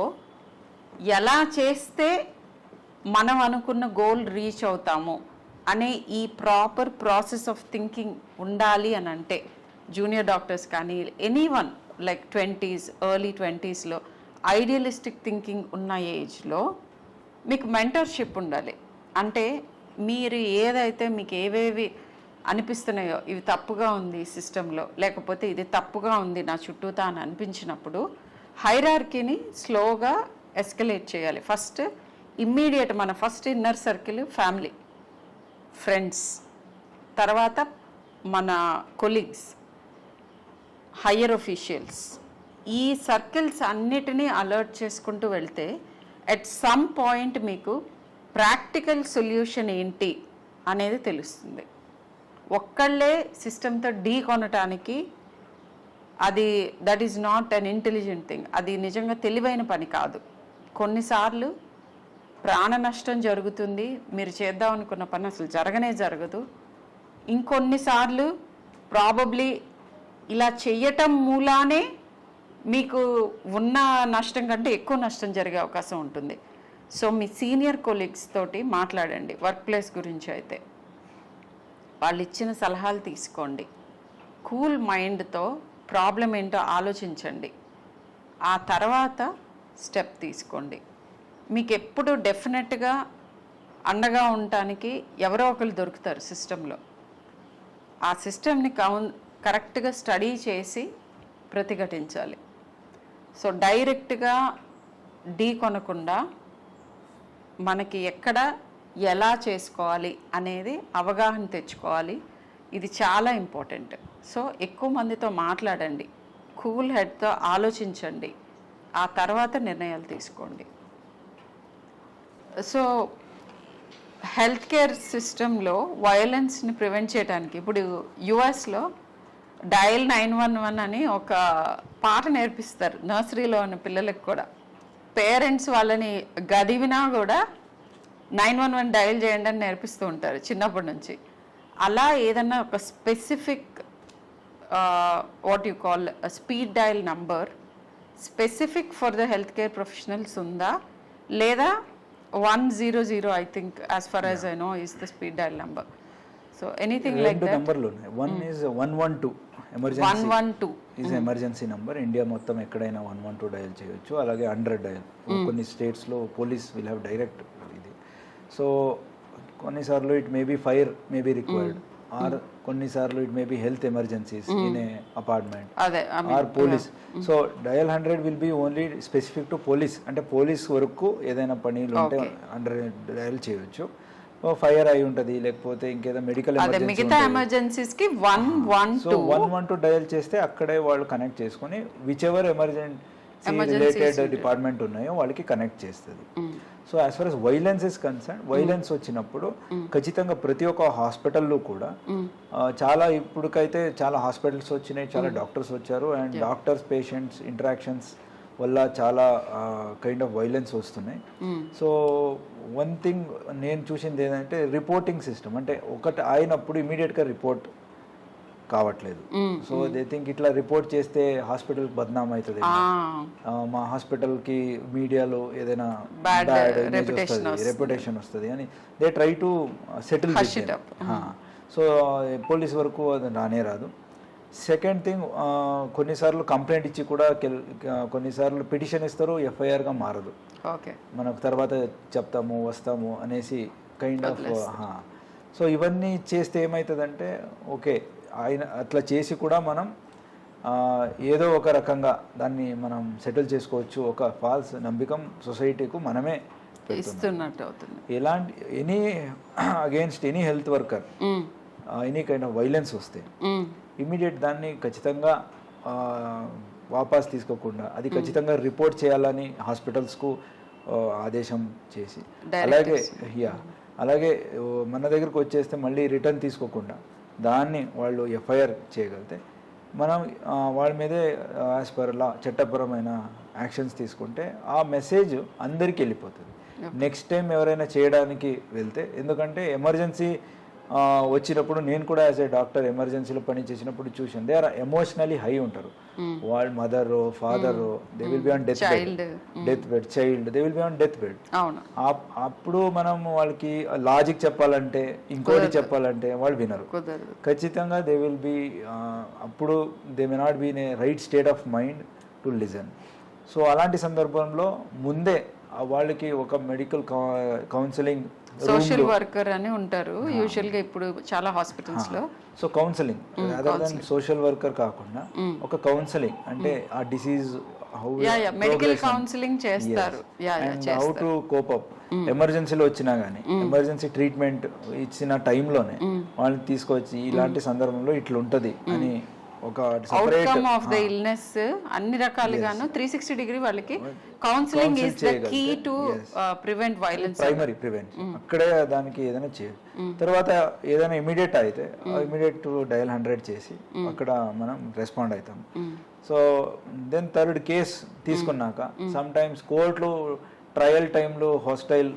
[SPEAKER 1] ఎలా చేస్తే మనం అనుకున్న గోల్ రీచ్ అవుతాము అనే ఈ ప్రాపర్ ప్రాసెస్ ఆఫ్ థింకింగ్ ఉండాలి అని అంటే, జూనియర్ డాక్టర్స్ కానీ ఎనీవన్ లైక్ 20s, ఎర్లీ 20sలో ఐడియలిస్టిక్ థింకింగ్ ఉన్న ఏజ్లో మీకు మెంటర్షిప్ ఉండాలి. అంటే మీరు ఏదైతే మీకు ఏవేవి అనిపిస్తున్నాయో, ఇవి తప్పుగా ఉంది ఈ సిస్టంలో, లేకపోతే ఇది తప్పుగా ఉంది నా చుట్టూతా అని అనిపించినప్పుడు హైరార్కీని స్లోగా ఎస్కలేట్ చేయాలి. ఫస్ట్ ఇమ్మీడియట్ మన first inner circle family, friends, తర్వాత మన కొలీగ్స్, హయ్యర్ ఒఫీషియల్స్, ఈ సర్కిల్స్ అన్నిటినీ అలర్ట్ చేసుకుంటూ వెళ్తే ఎట్ సమ్ పాయింట్ మీకు ప్రాక్టికల్ సొల్యూషన్ ఏంటి అనేది తెలుస్తుంది. ఒక్కళ్ళే సిస్టమ్తో ఢీ కొనటానికి అది that is not an intelligent thing, అది నిజంగా తెలివైన పని కాదు. కొన్నిసార్లు ప్రాణ నష్టం జరుగుతుంది, మీరు చేద్దాం అనుకున్న పని అసలు జరగనే జరగదు. ఇంకొన్నిసార్లు ప్రాబబ్లీ ఇలా చెయ్యటం మూలానే మీకు ఉన్న నష్టం కంటే ఎక్కువ నష్టం జరిగే అవకాశం ఉంటుంది. సో మీ సీనియర్ కొలీగ్స్ తోటి మాట్లాడండి. వర్క్ ప్లేస్ గురించి అయితే వాళ్ళు ఇచ్చిన సలహాలు తీసుకోండి. కూల్ మైండ్తో ప్రాబ్లం ఏంటో ఆలోచించండి, ఆ తర్వాత స్టెప్ తీసుకోండి. మీకు ఎప్పుడు డెఫినెట్గా అండగా ఉండటానికి ఎవరో ఒకరు దొరుకుతారు సిస్టంలో. ఆ సిస్టమ్ని కరెక్ట్గా స్టడీ చేసి ప్రతిఘటించాలి. సో డైరెక్ట్గా ఢీ కొనకుండా మనకి ఎక్కడ ఎలా చేసుకోవాలి అనేది అవగాహన తెచ్చుకోవాలి. ఇది చాలా ఇంపార్టెంట్. సో ఎక్కువ మందితో మాట్లాడండి, కూల్ హెడ్తో ఆలోచించండి, ఆ తర్వాత నిర్ణయాలు తీసుకోండి. సో హెల్త్ కేర్ సిస్టంలో వయలెన్స్ని ప్రివెంట్ చేయడానికి ఇప్పుడు యుఎస్లో డయల్ 911 అని ఒక పాట నేర్పిస్తారు నర్సరీలో ఉన్న పిల్లలకు కూడా. పేరెంట్స్ వాళ్ళని గదివినా కూడా 911 డయల్ చేయండి అని నేర్పిస్తూ ఉంటారు చిన్నప్పటి నుంచి. అలా ఏదన్నా ఒక specific what you call speed dial number specific for the health care professionals ఉందా, లేదా 100 I think as for as I know is the speed dial number. So anything like that.
[SPEAKER 2] నంబర్లు ఉన్నాయి. One is 112 emergency is emergency number. India మొత్తం ఎక్కడైనా 112 dial చేయొచ్చు. అలాగే 100 dial. కొన్ని స్టేట్స్లో పోలీస్ విల్ హ్యావ్ డైరెక్ట్ ఇది. సో కొన్నిసార్లు it may be fire may be required, or కొన్నిసార్లు it may be health emergencies in a apartment or police. So dial 100 will be only specific to police, అంటే police వరకు ఏదైనా పనులు ఉంటే dial చేయొచ్చు. Fire అయి ఉంటుంది, లేకపోతే ఇంకేదో మెడికల్
[SPEAKER 1] మిగతా ఎమర్జెన్సీస్ కి 112
[SPEAKER 2] డయల్ చేస్తే అక్కడే వాళ్ళు కనెక్ట్ చేసుకుని which ever emergency related department ఉన్నాయో వాళ్ళకి కనెక్ట్ చేస్తుంది. So as for as violence is concern, violence వచ్చినప్పుడు ఖచ్చితంగా ప్రతి ఒక్క హాస్పిటల్లో కూడా చాలా ఇప్పుడుకైతే చాలా హాస్పిటల్స్ వచ్చినాయి, చాలా డాక్టర్స్ వచ్చారు, అండ్ డాక్టర్స్ పేషెంట్స్ ఇంటరాక్షన్స్ వల్ల చాలా కైండ్ ఆఫ్ వైలెన్స్ వస్తున్నాయి. సో వన్ థింగ్ నేను చూసింది ఏంటంటే రిపోర్టింగ్ సిస్టమ్, అంటే ఒకటి అయినప్పుడు ఇమీడియట్గా రిపోర్ట్ కావట్లేదు. సో దే థింక్ ఇట్లా రిపోర్ట్ చేస్తే హాస్పిటల్ బద్నాం అవుతుంది, మా హాస్పిటల్కి మీడియాలో ఏదైనా బ్యాడ్ రెప్యుటేషన్ వస్తుంది అని they try to settle. So police వరకు అది రానే రాదు. సెకండ్ థింగ్, కొన్నిసార్లు కంప్లైంట్ ఇచ్చి కూడా కొన్నిసార్లు పిటిషన్ ఇస్తారు, ఎఫ్ఐఆర్గా మారదు. మనకు తర్వాత చెప్తాము వస్తాము అనేసి కైండ్ ఆఫ్. సో ఇవన్నీ చేస్తే ఏమవుతుందంటే ఓకే ఆయన అట్లా చేసి కూడా మనం ఏదో ఒక రకంగా దాన్ని మనం సెటిల్ చేసుకోవచ్చు. ఒక ఫాల్స్ నమ్మకం సొసైటీకు మనమే
[SPEAKER 1] ఇస్తున్నట్టు అవుతుంది.
[SPEAKER 2] ఎలాంటి any against any health worker any kind of violence వస్తే ఇమీడియట్ దాన్ని ఖచ్చితంగా వాపస్ తీసుకోకుండా అది ఖచ్చితంగా రిపోర్ట్ చేయాలని హాస్పిటల్స్కు ఆదేశం చేసి, అలాగే మన దగ్గరకు వచ్చేస్తే మళ్ళీ రిటర్న్ తీసుకోకుండా దాన్ని వాళ్ళు ఎఫ్ఐఆర్ చేయగలిగితే మనం వాళ్ళ మీదే యాజ్ పర్ లా చట్టపరమైన యాక్షన్స్ తీసుకుంటే ఆ మెసేజ్ అందరికీ వెళ్ళిపోతుంది. నెక్స్ట్ టైం ఎవరైనా చేయడానికి వెళ్తే, ఎందుకంటే ఎమర్జెన్సీ వచ్చినప్పుడు నేను కూడా యాజ్ ఏ డాక్టర్ ఎమర్జెన్సీలో పని చేసినప్పుడు చూసాను, దే ఆర్ ఎమోషనలీ హై ఉంటారు. వాళ్ళ mother father they will be on death bed, child they will be on death bed. అప్పుడు మనం వాళ్ళకి లాజిక్ చెప్పాలంటే ఇంకోటి చెప్పాలంటే వాళ్ళు వినరు. ఖచ్చితంగా దే విల్ బి అప్పుడు they may not be in a right state of mind to listen. So అలాంటి సందర్భంలో ముందే వాళ్ళకి ఒక మెడికల్ కౌన్సిలింగ్,
[SPEAKER 1] సోషల్ వర్కర్ అని ఉంటారు యూజువల్ గా ఇప్పుడు చాలా హాస్పిటల్స్ లో. So
[SPEAKER 2] counselling other than social worker కాకుండా ఒక కౌన్సిలింగ్, అంటే ఆ డిసీజ్
[SPEAKER 1] మెడికల్ కౌన్సిలింగ్ చేస్తారు,
[SPEAKER 2] హౌ టు కోప్ అప్. ఎమర్జెన్సీలో వచ్చినా గానీ ఎమర్జెన్సీ ట్రీట్మెంట్ ఇచ్చిన టైంలోనే వాళ్ళని తీసుకొచ్చి ఇలాంటి సందర్భంలో ఇట్లా ఉంటది అని ఒక
[SPEAKER 1] అవుట్కమ్ ఆఫ్ ద ఇల్నెస్ అన్ని రకాలుగాను 360 డిగ్రీ వాళ్ళకి counselling is the key to prevent violence,
[SPEAKER 2] primary prevention. అక్కడే దానికి ఏదైనా చేయాలి. తర్వాత ఏదైనా ఇమీడియట్ అయితే ఇమీడియట్ డయల్ 100 చేసి అక్కడ మనం రెస్పాండ్ అవుతాం. సో దెన్ థర్డ్ కేస్ తీసుకున్నాక సమ్ టైమ్స్ కోర్టులో ట్రయల్ టైంలో hostile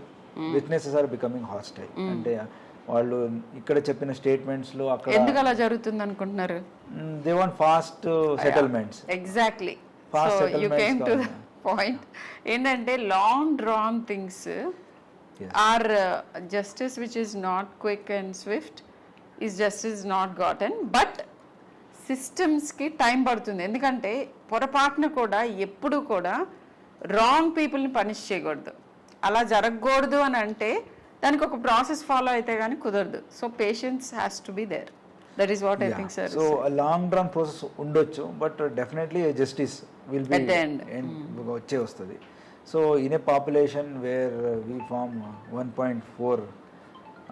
[SPEAKER 2] witnesses are becoming hostile, అంటే వాళ్ళు ఇక్కడ చెప్పిన స్టేట్మెంట్స్ లో అక్కడ
[SPEAKER 1] ఎందుకు అలా జరుగుతుంది అనుకుంటున్నారు?
[SPEAKER 2] They want fast settlements.
[SPEAKER 1] Exactly, so you came to the point. ఏంటంటే long drawn things or justice which is not quick and swift is justice not gotten. But సిస్టమ్స్కి టైం పడుతుంది, ఎందుకంటే పొరపాటున కూడా ఎప్పుడు కూడా రాంగ్ పీపుల్ని పనిష్ చేయకూడదు. అలా జరగకూడదు అని అంటే దానికి ఒక ప్రాసెస్ ఫాలో అయితే కానీ కుదరదు. So patience has to be there. That is what I think sir.
[SPEAKER 2] So long drawn process ఉండొచ్చు, but definitely justice will be వచ్చే వస్తుంది. So in a population where we form 1.4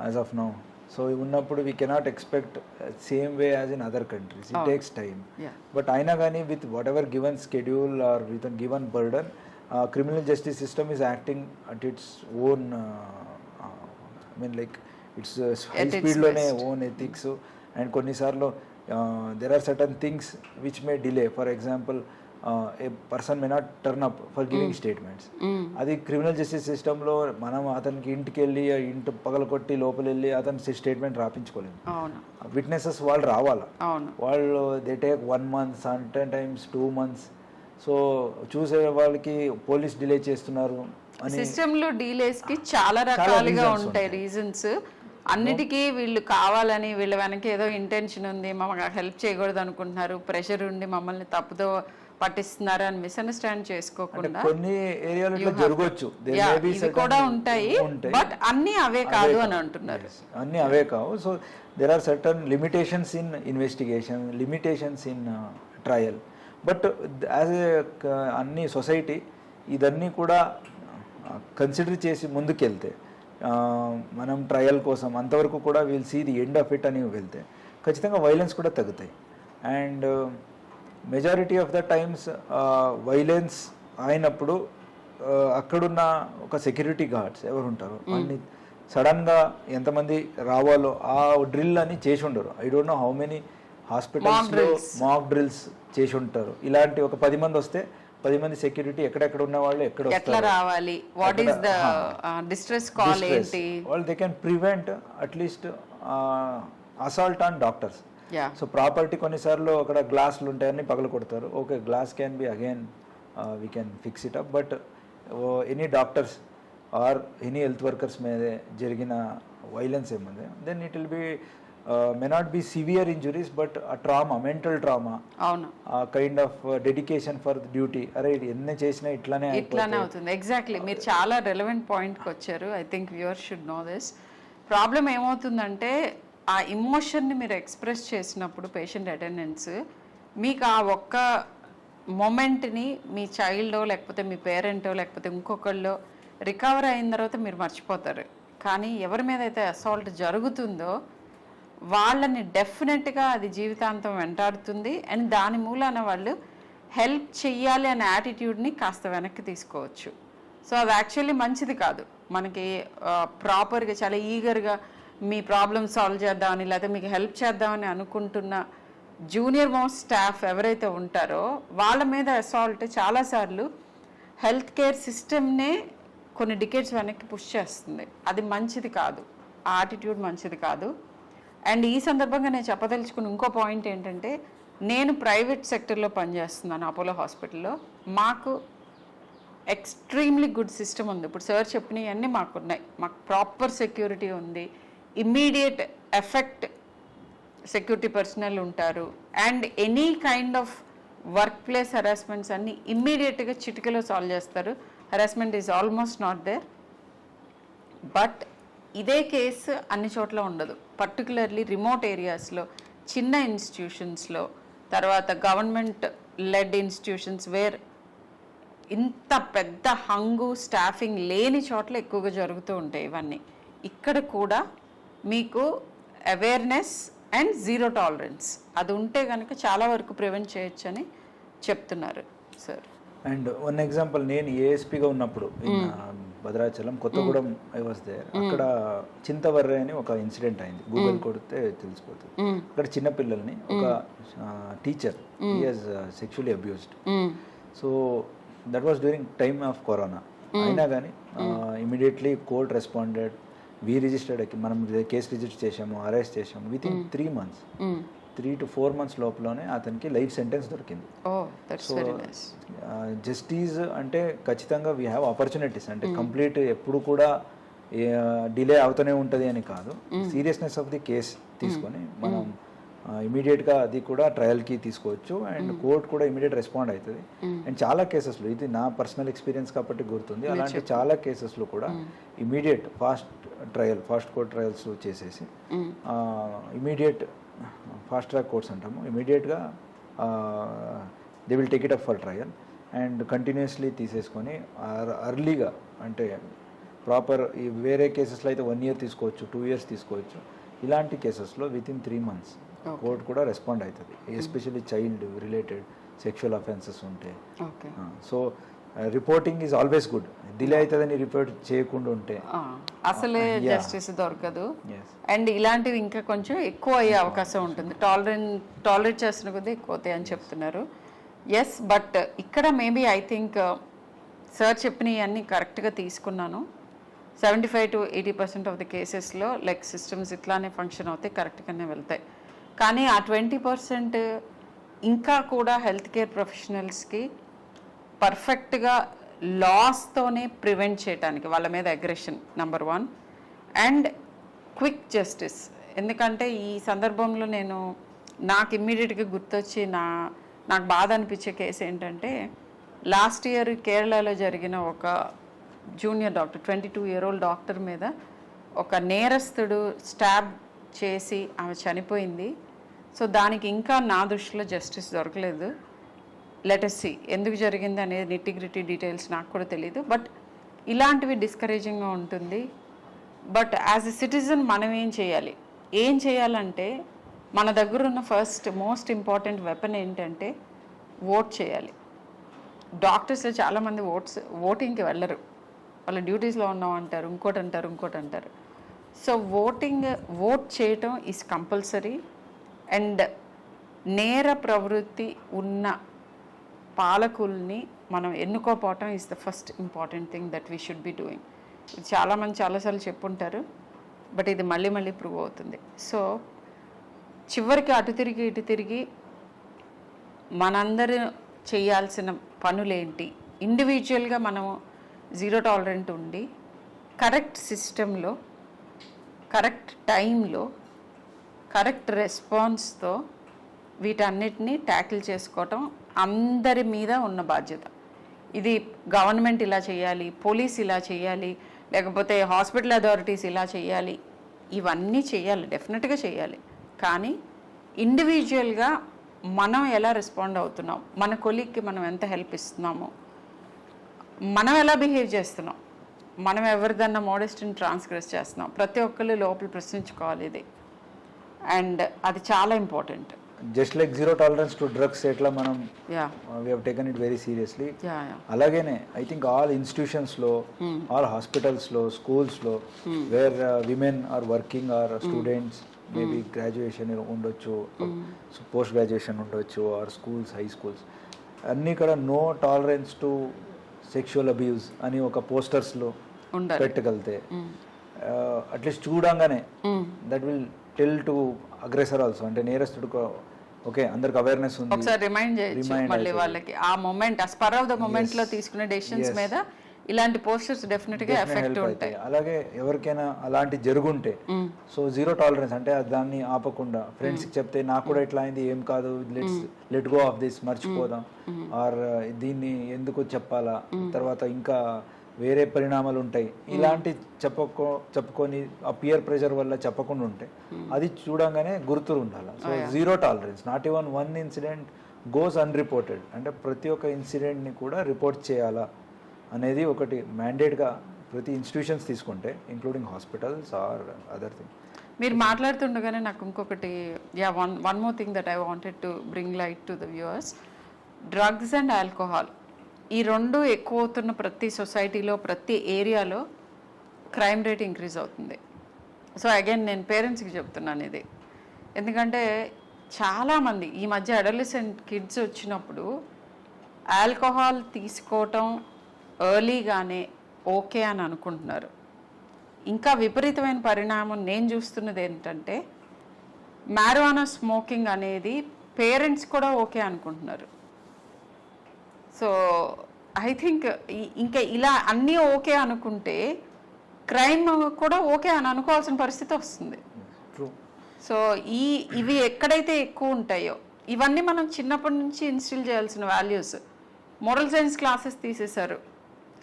[SPEAKER 2] as of now, so ఉన్నప్పుడు we cannot expect same way as in other countries. It takes time. But అయినా కానీ with whatever given schedule or with given burden, criminal justice system is acting at its own I mean like it's high speed lone own ethics, and కొన్నిసార్లు there are certain things which may delay. For example, a person may not turn up for giving statements. అది criminal justice సిస్టంలో మనం అతనికి ఇంటికి వెళ్ళి ఇంటి పగలకొట్టి లోపల వెళ్ళి అతని స్టేట్మెంట్ రాపించుకోలేము. విట్నెసెస్ వాళ్ళు రావాలా, వాళ్ళు they take 1 month, sometimes 2 months. So చూసే వాళ్ళకి పోలీస్ డిలే చేస్తున్నారు అని
[SPEAKER 1] సిస్టంలో డీలేస్ కి చాలా రకాలుగా ఉంటాయి రీజన్స్. అన్నిటికీ వీళ్ళు కావాలని వీళ్ళ వెనక ఏదో ఇంటెన్షన్ ఉంది, మమ్మల్ని హెల్ప్ చేయకూడదు అనుకుంటున్నారు, ప్రెషర్ ఉండి మమ్మల్ని తప్పుదో పట్టిస్తున్నారు అని మిస్అండర్స్టాండ్
[SPEAKER 2] అంటే
[SPEAKER 1] చేసుకోకుండా
[SPEAKER 2] కొన్ని ఏరియాలో ఇట్లా జరగవచ్చు. There
[SPEAKER 1] Yeah,
[SPEAKER 2] may be
[SPEAKER 1] ఇవి
[SPEAKER 2] certain-
[SPEAKER 1] కూడా ఉంటాయి బట్ అన్ని అవే కాదు అని అంటున్నారు.
[SPEAKER 2] అన్నీ అవే కావు. So there are certain limitations in investigation, limitations in trial. But as a అన్ని సొసైటీ ఇదన్నీ కూడా కన్సిడర్ చేసి ముందుకెళ్తే మనం ట్రయల్ కోసం అంతవరకు కూడా will see the end of it అని వెళ్తే ఖచ్చితంగా వైలెన్స్ కూడా తగ్గుతాయి. And majority of the times violence అయినప్పుడు అక్కడున్న ఒక సెక్యూరిటీ గార్డ్స్ ఎవరు ఉంటారో అన్ని సడన్గా ఎంతమంది రావాలో ఆ డ్రిల్ అని చేసి ఉండరు. I don't know how many హాస్పిటల్స్లో మాక్ డ్రిల్స్ చేసి ఉంటారు. ఇలాంటి ఒక 10 మంది వస్తే 10 మంది సెక్యూరిటీ ఎక్కడెక్కడ ఉన్న వాళ్ళు
[SPEAKER 1] ఎట్లా రావాలి, what is the distress call ఏంటి,
[SPEAKER 2] వాళ్ళు they can prevent at least assault on doctors.
[SPEAKER 1] Yeah
[SPEAKER 2] so property కొన్నిసార్లు అక్కడ గ్లాసులు ఉంటాయని పగల కొడతారు. Okay, glass can be again we can fix it up. But any doctors or any health workers మీద జరిగిన వైలెన్స్ ఏముంది, then it will be may not be severe injuries but ఆ ట్రామా, మెంటల్ ట్రామా,
[SPEAKER 1] అవును
[SPEAKER 2] ఆ kind of dedication for duty. అరే ఎన్ని చేసినా ఇట్లానే
[SPEAKER 1] అవుతుంది. ఎగ్జాక్ట్లీ, మీరు చాలా రెలవెంట్ పాయింట్కి వచ్చారు. I think viewers should know this. Problem ఏమవుతుందంటే ఆ ఇమోషన్ని మీరు ఎక్స్ప్రెస్ చేసినప్పుడు పేషెంట్ అటెండెన్స్ మీకు ఆ ఒక్క మొమెంట్ని మీ చైల్డో లేకపోతే మీ పేరెంటో లేకపోతే ఇంకొకళ్ళో రికవర్ అయిన తర్వాత మీరు మర్చిపోతారు. కానీ ఎవరి మీద అయితే అసాల్ట్ జరుగుతుందో వాళ్ళని డెఫినెట్గా అది జీవితాంతం వెంటాడుతుంది. అండ్ దాని మూలాన వాళ్ళు హెల్ప్ చెయ్యాలి అనే యాటిట్యూడ్ని కాస్త వెనక్కి తీసుకోవచ్చు. సో అది యాక్చువల్లీ మంచిది కాదు. మనకి ప్రాపర్గా చాలా ఈగర్గా మీ ప్రాబ్లమ్ సాల్వ్ చేద్దామని లేకపోతే మీకు హెల్ప్ చేద్దామని అనుకుంటున్న జూనియర్ మోస్ట్ స్టాఫ్ ఎవరైతే ఉంటారో వాళ్ళ మీద అసాల్ట్ చాలాసార్లు హెల్త్ కేర్ సిస్టమ్నే కొన్ని డికేట్స్ వెనక్కి పుష్ చేస్తుంది. అది మంచిది కాదు, ఆ యాటిట్యూడ్ మంచిది కాదు. అండ్ ఈ సందర్భంగా నేను చెప్పదలుచుకున్న ఇంకో పాయింట్ ఏంటంటే, నేను ప్రైవేట్ సెక్టర్లో పనిచేస్తున్నాను అపోలో హాస్పిటల్లో. మాకు ఎక్స్ట్రీమ్లీ గుడ్ సిస్టమ్ ఉంది. ఇప్పుడు సార్ చెప్పినవన్నీ మాకున్నాయి. మాకు ప్రాపర్ సెక్యూరిటీ ఉంది, ఇమ్మీడియట్ ఎఫెక్ట్ సెక్యూరిటీ పర్సనల్ ఉంటారు. And any kind of workplace harassments అన్నీ ఇమ్మీడియట్గా చిటికలో సాల్వ్ చేస్తారు. Harassment is almost not there. బట్ ఇదే కేసు అన్ని చోట్ల ఉండదు. పర్టికులర్లీ రిమోట్ ఏరియాస్లో, చిన్న ఇన్స్టిట్యూషన్స్లో, తర్వాత గవర్నమెంట్ లెడ్ ఇన్స్టిట్యూషన్స్ వేర్ ఇంత పెద్ద హంగు స్టాఫింగ్ లేని చోట్ల ఎక్కువగా జరుగుతూ ఉంటాయి ఇవన్నీ. ఇక్కడ కూడా మీకు అవేర్నెస్ అండ్ జీరో టాలరెన్స్ అది ఉంటే కనుక చాలా వరకు ప్రివెంట్ చేయొచ్చని చెప్తున్నారు సార్.
[SPEAKER 2] అండ్ వన్ ఎగ్జాంపుల్, నేను ఏఎస్పీగా ఉన్నప్పుడు Bhadrachalam Kothagudem I was there. అక్కడ చింతవర్రే అని ఒక ఇన్సిడెంట్ అయింది. గూగుల్ కొడితే తెలిసిపోతుంది. అక్కడ చిన్న పిల్లల్ని ఒక teacher he has sexually abused. So that was during time of corona. అయినా కానీ immediately court responded. We registered, మనం కేసు రిజిస్టర్ చేసాము, అరెస్ట్ చేసాము. With in 3 months, 3 to 4 months లోపలనే అతనికి లైఫ్ సెంటెన్స్ దొరికింది. సో జస్టిస్ అంటే ఖచ్చితంగా వీ హ్యావ్ ఆపర్చునిటీస్. అంటే కంప్లీట్ ఎప్పుడు కూడా డిలే అవుతూనే ఉంటుంది అని కాదు. సీరియస్నెస్ ఆఫ్ ది కేస్ తీసుకొని మనం ఇమీడియట్గా అది కూడా ట్రయల్కి తీసుకోవచ్చు. అండ్ కోర్ట్ కూడా ఇమీడియట్ రెస్పాండ్ అవుతుంది. అండ్ చాలా కేసెస్లో, ఇది నా పర్సనల్ ఎక్స్పీరియన్స్ కాబట్టి గుర్తుంది, అలాంటి చాలా కేసెస్లో కూడా immediate fast trial, fast court trials చేసేసి ఇమీడియట్ ఫాస్ట్ ట్రాక్ కోర్ట్స్ అంటాము, ఇమీడియట్గా they will take it up for trial and continuously తీసేసుకొని అర్లీగా, అంటే ప్రాపర్ వేరే కేసెస్లో అయితే 1 year తీసుకోవచ్చు, 2 years తీసుకోవచ్చు. ఇలాంటి కేసెస్లో విత్ ఇన్ 3 months కోర్ట్ కూడా రెస్పాండ్ అవుతుంది. Especially child related sexual offences ఉంటే. So reporting is always good. Delay అవుతుందని రిపోర్ట్ చేయకుండా ఉంటే
[SPEAKER 1] అసలే జస్టిస్ దొరకదు. అండ్ ఇలాంటివి ఇంకా కొంచెం ఎక్కువ అయ్యే అవకాశం ఉంటుంది. టాలరేట్ చేస్తున్న కొద్దీ ఎక్కువ అవుతాయి అని చెప్తున్నారు. ఎస్, బట్ ఇక్కడ మేబీ ఐ థింక్ సార్ చెప్పినవి అన్నీ కరెక్ట్గా తీసుకున్నాను. 75 to 80% ఆఫ్ ది కేసెస్లో లైక్ సిస్టమ్స్ ఇట్లానే ఫంక్షన్ అవుతాయి, కరెక్ట్గానే వెళ్తాయి. కానీ ఆ 20% ఇంకా కూడా హెల్త్ కేర్ ప్రొఫెషనల్స్కి పర్ఫెక్ట్గా లాస్తోనే ప్రివెంట్ చేయడానికి వాళ్ళ మీద aggression number 1 and quick justice. ఎందుకంటే ఈ సందర్భంలో నాకు ఇమ్మీడియట్గా గుర్తొచ్చి నాకు బాధ అనిపించే కేసు ఏంటంటే లాస్ట్ ఇయర్ కేరళలో జరిగిన ఒక జూనియర్ డాక్టర్ 22-year-old డాక్టర్ మీద ఒక నేరస్తుడు స్టాబ్ చేసి ఆమె చనిపోయింది. సో దానికి ఇంకా నా దృష్టిలో జస్టిస్ దొరకలేదు. లెటస్ సి ఎందుకు జరిగింది అనేది నిట్టిగ్రిటీ డీటెయిల్స్ నాకు కూడా తెలియదు. బట్ ఇలాంటివి డిస్కరేజింగ్గా ఉంటుంది. బట్ యాజ్ ఎ సిటిజన్ మనం ఏం చేయాలంటే మన దగ్గర ఉన్న ఫస్ట్ మోస్ట్ ఇంపార్టెంట్ వెపన్ ఏంటంటే ఓట్ చేయాలి. డాక్టర్స్ చాలామంది ఓటింగ్కి వెళ్ళరు, వాళ్ళ డ్యూటీస్లో ఉన్నాం అంటారు, ఇంకోటి అంటారు. సో ఓట్ చేయటం ఈజ్ కంపల్సరీ. అండ్ నేర ప్రవృత్తి ఉన్న పాలకుల్ని మనం ఎన్నుకోపోవటం is the first important thing that we should be doing. చాలామంది చాలాసార్లు చెప్పుంటారు, బట్ ఇది మళ్ళీ ప్రూవ్ అవుతుంది. సో చివరికి అటు తిరిగి ఇటు తిరిగి మనందరూ చేయాల్సిన పనులేంటి, ఇండివిజువల్గా మనము జీరో టాలరెంట్ ఉండి కరెక్ట్ సిస్టంలో కరెక్ట్ టైంలో కరెక్ట్ రెస్పాన్స్తో వీటన్నిటిని ట్యాకిల్ చేసుకోవటం అందరి మీద ఉన్న బాధ్యత. ఇది గవర్నమెంట్ ఇలా చేయాలి, పోలీస్ ఇలా చేయాలి, లేకపోతే హాస్పిటల్ అథారిటీస్ ఇలా చేయాలి, ఇవన్నీ చేయాలి, డెఫినెట్గా చేయాలి. కానీ ఇండివిజువల్గా మనం ఎలా రెస్పాండ్ అవుతున్నాం, మన కొలీగ్కి మనం ఎంత హెల్ప్ ఇస్తున్నామో, మనం ఎలా బిహేవ్ చేస్తున్నాం, మనం ఎవరిదన్నా మోడెస్ట్ని ట్రాన్స్గ్రెస్ చేస్తున్నాం, ప్రతి ఒక్కళ్ళు లోపల ప్రశ్నించుకోవాలి ఇది. అండ్ అది చాలా important.
[SPEAKER 2] Just like zero tolerance to drugs ఎట్లా మనం we have taken it very seriously, అలాగేనే ఐ థింక్ ఆల్ ఇన్స్టిట్యూషన్స్లో, ఆల్ హాస్పిటల్స్లో, స్కూల్స్లో where women are working or students, maybe graduation ఉండొచ్చు, పోస్ట్ గ్రాడ్యుయేషన్ ఉండొచ్చు, ఆర్ స్కూల్స్, హై స్కూల్స్, అన్నీ కూడా no tolerance to sexual abuse అని ఒక పోస్టర్స్లో పెట్టగలితే అట్లీస్ట్ చూడంగానే that will tell to aggressor also, అంటే నేరస్తుడికి ఓకే అందరికి అవేర్నెస్ ఉంది,
[SPEAKER 1] ఒకసారి రిమైండ్ చేయొచ్చు మళ్ళీ వాళ్ళకి. ఆ మూమెంట్, ఆ స్పర్ ఆఫ్ ద మూమెంట్ లో తీసుకునే డెసిషన్స్ మీద ఇలాంటి పోస్టర్స్ డెఫినెట్ గా ఎఫెక్ట్ ఉంటాయి.
[SPEAKER 2] అలాగే ఎవరికైనా అలాంటి జరుగుంటే సో జీరో టాలరెన్స్ అంటే దాన్ని ఆపకుండా ఫ్రెండ్స్కి చెప్తే నాకు కూడా ఇట్లా అయింది, ఏం కాదు, లెట్ గో ఆఫ్ దిస్, మర్చిపోదాం, ఆర్ దీన్ని ఎందుకు చెప్పాలా, తర్వాత ఇంకా వేరే పరిణామాలు ఉంటాయి, ఇలాంటి చెప్పుకొని ఆ పియర్ ప్రెషర్ వల్ల చెప్పకుండా ఉంటే అది చూడంగానే గుర్తు ఉండాలి. So zero tolerance, not even one incident goes unreported, అంటే ప్రతి ఒక్క ఇన్సిడెంట్ని కూడా రిపోర్ట్ చేయాలా అనేది ఒకటి మ్యాండేట్గా ప్రతి ఇన్స్టిట్యూషన్స్ తీసుకుంటే, including hospitals or other thing.
[SPEAKER 1] మీరు మాట్లాడుతుండగానే నాకు ఇంకొకటి, one more thing that I wanted to bring light to the viewers. Drugs and alcohol ఈ రెండు ఎక్కువ అవుతున్న ప్రతి సొసైటీలో, ప్రతి ఏరియాలో క్రైమ్ రేట్ ఇంక్రీజ్ అవుతుంది. సో అగైన్ నేను పేరెంట్స్కి చెప్తున్నాను ఇది, ఎందుకంటే చాలామంది ఈ మధ్య అడోలసెంట్ కిడ్స్ వచ్చినప్పుడు ఆల్కహాల్ తీసుకోవటం ఎర్లీగానే ఓకే అని అనుకుంటున్నారు. ఇంకా విపరీతమైన పరిణామం నేను చూస్తున్నది ఏంటంటే మ్యారిజువానా స్మోకింగ్ అనేది పేరెంట్స్ కూడా ఓకే అనుకుంటున్నారు. సో ఐ థింక్ ఇంకా ఇలా అన్నీ ఓకే అనుకుంటే క్రైమ్ కూడా ఓకే అని అనుకోవాల్సిన పరిస్థితి వస్తుంది. సో ఇవి ఎక్కడైతే ఎక్కువ ఉంటాయో ఇవన్నీ మనం చిన్నప్పటి నుంచి ఇన్స్టిల్ చేయాల్సిన వాల్యూస్. మోరల్ సైన్స్ క్లాసెస్ తీసేశారు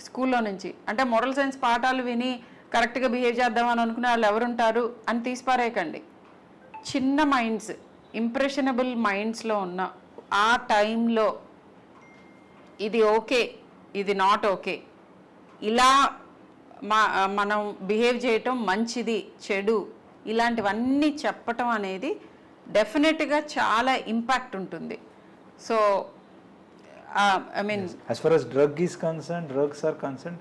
[SPEAKER 1] స్కూల్లో నుంచి, అంటే మోరల్ సైన్స్ పాఠాలు విని కరెక్ట్గా బిహేవ్ చేద్దామని అనుకునే వాళ్ళు ఎవరుంటారు అని తీసిపారేయకండి. చిన్న మైండ్స్, ఇంప్రెషనబుల్ మైండ్స్లో ఉన్న ఆ టైంలో ఇది ఓకే, ఇది నాట్ ఓకే, ఇలా మనం బిహేవ్ చేయటం మంచిది, చెడు, ఇలాంటివన్నీ చెప్పటం అనేది డెఫినెట్గా చాలా ఇంపాక్ట్ ఉంటుంది. So I mean
[SPEAKER 2] as far as drugs are concern,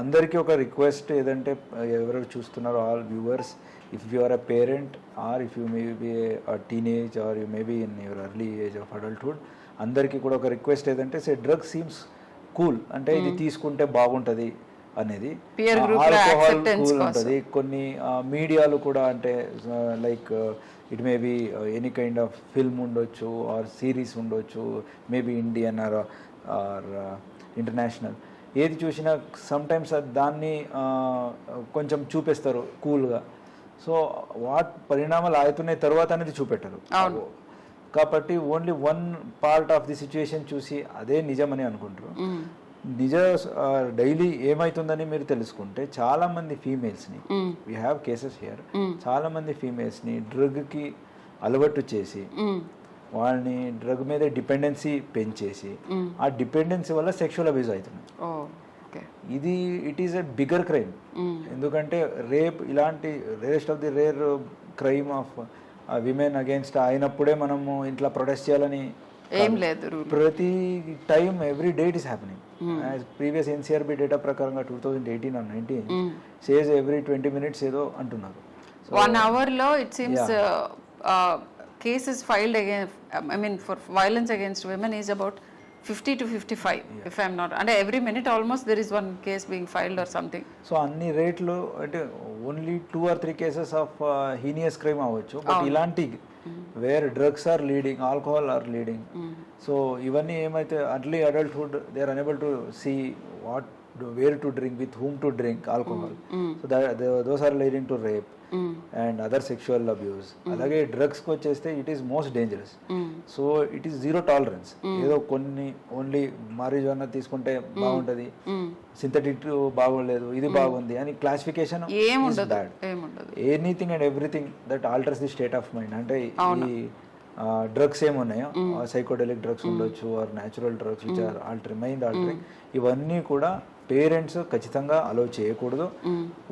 [SPEAKER 2] అందరికీ ఒక రిక్వెస్ట్ ఏదంటే, ఎవరు చూస్తున్నారో all viewers, if you are a parent or if you may be teenage or you may be in your early age of adulthood, అందరికీ కూడా ఒక request ఏదంటే, drug seems cool, అంటే ఇది తీసుకుంటే బాగుంటుంది అనేది, ఆల్కహాల్ కూల్ ఉంటుంది. కొన్ని మీడియాలు కూడా అంటే like it may be any kind of film ఉండొచ్చు ఆర్ సిరీస్ ఉండొచ్చు, మేబీ ఇండియన్ ఆర్ ఇంటర్నేషనల్, ఏది చూసినా సమ్టైమ్స్ దాన్ని కొంచెం చూపిస్తారు కూల్గా. సో వాట్ పరిణామాలు అవుతున్నాయి తర్వాత అనేది చూపెట్టరు. కాబట్టి only one part of the situation చూసి అదే నిజమని అనుకుంటారు. నిజ డైలీ ఏమైతుందని మీరు తెలుసుకుంటే చాలా మంది ఫీమేల్స్ని, వీ హ్యావ్ కేసెస్ హియర్, చాలా మంది ఫీమేల్స్ని డ్రగ్కి అలవాటు చేసి వాళ్ళని డ్రగ్ మీద డిపెండెన్సీ పెంచేసి ఆ డిపెండెన్సీ వల్ల సెక్షువల్ అబ్యూజ్ అవుతుంది. ఇది it is a bigger crime. ఎందుకంటే రేప్ ఇలాంటి rarest of the rare crime of women against అయినప్పుడే మనము ఇంట్లో ప్రొటెస్ట్ చేయాలని
[SPEAKER 1] ఏం లేదు.
[SPEAKER 2] ప్రతి time every day it is happening. Previous NCRB data ప్రకారంగా 2018 or 19 సేస్ ఎవ్రీ 20 minutes ఏదో అంటున్నారు.
[SPEAKER 1] 1 hour లో it seems cases filed against, I mean for violence against women is about 50 to 55 if I'm not, అంటే every minute almost there is one case being filed or something.
[SPEAKER 2] So అన్ని రేట్లు అంటే only 2 or 3 cases of heinous crime అవ్వచ్చు, but ఇలాంటి where drugs are leading, alcohol are leading. So ఇవన్నీ ఏమైతే early adulthood they are unable to see what where to drink, with whom to drink alcohol. So those are leading to rape and other sexual abuse. అలాగే డ్రగ్స్కి వచ్చేస్తే it is most dangerous. So it is zero tolerance. ఏదో కొన్ని only మారిజువానా తీసుకుంటే బాగుంటుంది, synthetic బాగోలేదు, ఇది బాగుంది అని classification bad. Anything and everything that alters the state of mind. అంటే ఈ డ్రగ్స్ ఏమున్నాయో సైకోడెలిక్ డ్రగ్స్ ఉండొచ్చు or natural drugs which are mind altering, ఇవన్నీ కూడా పేరెంట్స్ ఖచ్చితంగా అలో చేయకూడదు.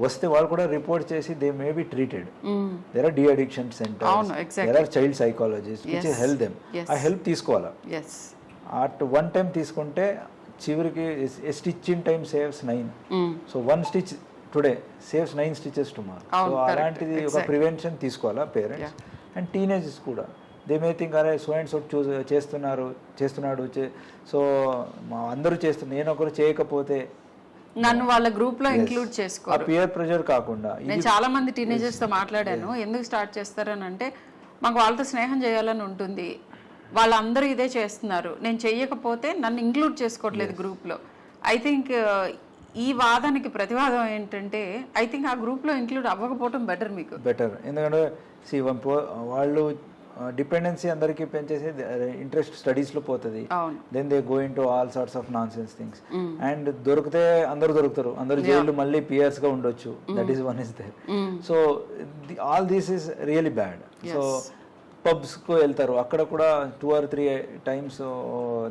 [SPEAKER 2] వస్తే వాళ్ళు కూడా రిపోర్ట్ చేసి they may be treated. There are the addiction centres, there are child psychologist which help them. ఆ హెల్ప్ తీసుకోవాలా. అట్ వన్ టైం తీసుకుంటే చివరికి stitch in time saves 9. So 1 stitch today saves 9 stitches tomorrow. So అలాంటిది ఒక prevention తీసుకోవాలా parents. And teenagers కూడా they may think అరే so and so చేస్తున్నాడు, సో మా అందరూ చేస్తున్నారు, నేను ఒకరు చేయకపోతే
[SPEAKER 1] నన్ను వాళ్ళ గ్రూప్ లో ఇంక్లూడ్ చేసుకోరు.
[SPEAKER 2] పియర్ ప్రెషర్ కాకుండా
[SPEAKER 1] నేను చాలా మంది టీనేజర్స్ తో మాట్లాడాను. ఎందుకు స్టార్ట్ చేస్తారని అంటే మాకు వాళ్ళతో స్నేహం చేయాలని ఉంటుంది, వాళ్ళందరూ ఇదే చేస్తున్నారు, నేను చెయ్యకపోతే నన్ను ఇంక్లూడ్ చేసుకోవట్లేదు గ్రూప్ లో. ఐ థింక్ ఈ వాదానికి ప్రతివాదం ఏంటంటే ఐ థింక్ ఆ గ్రూప్ లో ఇంక్లూడ్ అవ్వకపోవడం బెటర్.
[SPEAKER 2] ఎందుకంటే వాళ్ళు డిపెండెన్సీ అందరికీ పెంచేసి ఇంట్రెస్ట్ స్టడీస్లో పోతుంది. Then they go into all sorts of nonsense things. And దొరికితే అందరూ దొరుకుతారు, అందరు జైలు మళ్ళీ పియర్స్గా ఉండొచ్చు. That is one is there. So all this is really bad. So పబ్స్కు వెళ్తారు, అక్కడ కూడా 2 or 3 times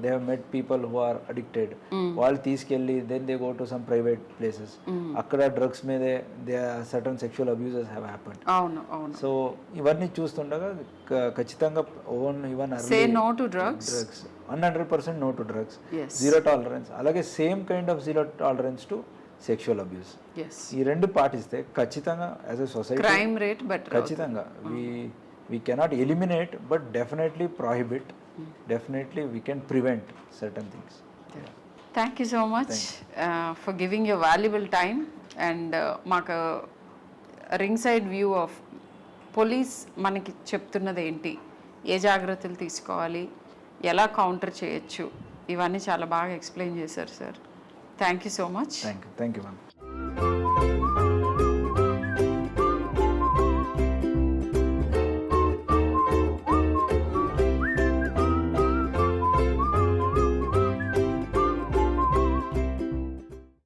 [SPEAKER 2] they have met people who are addicted. వాళ్ళు తీసుకెళ్ళి then they go to some private places, అక్కడ డ్రగ్స్ మీదే they certain sexual abuses have happened. So ఇవన్నీ చూస్తుండగా ఖచ్చితంగా even 100% no to drugs, zero tolerance. అలాగే same kind of zero tolerance to sexual abuse. ఈ రెండు పాటిస్తే ఖచ్చితంగా as a society
[SPEAKER 1] crime rate
[SPEAKER 2] ఖచ్చితంగా we cannot eliminate but definitely prohibit. Definitely we can prevent certain things.
[SPEAKER 1] Thank you so much for giving your valuable time and maku ringside view of police manaki చెప్తున్నది ఏంటి, ఏ జాగ్రత్తలు తీసుకోవాలి, ఎలా counter చేయొచ్చు, ఇవన్నీ చాలా బాగా ఎక్స్ప్లెయిన్ చేశారు sir. Thank you so much.
[SPEAKER 2] Thank you ma'am.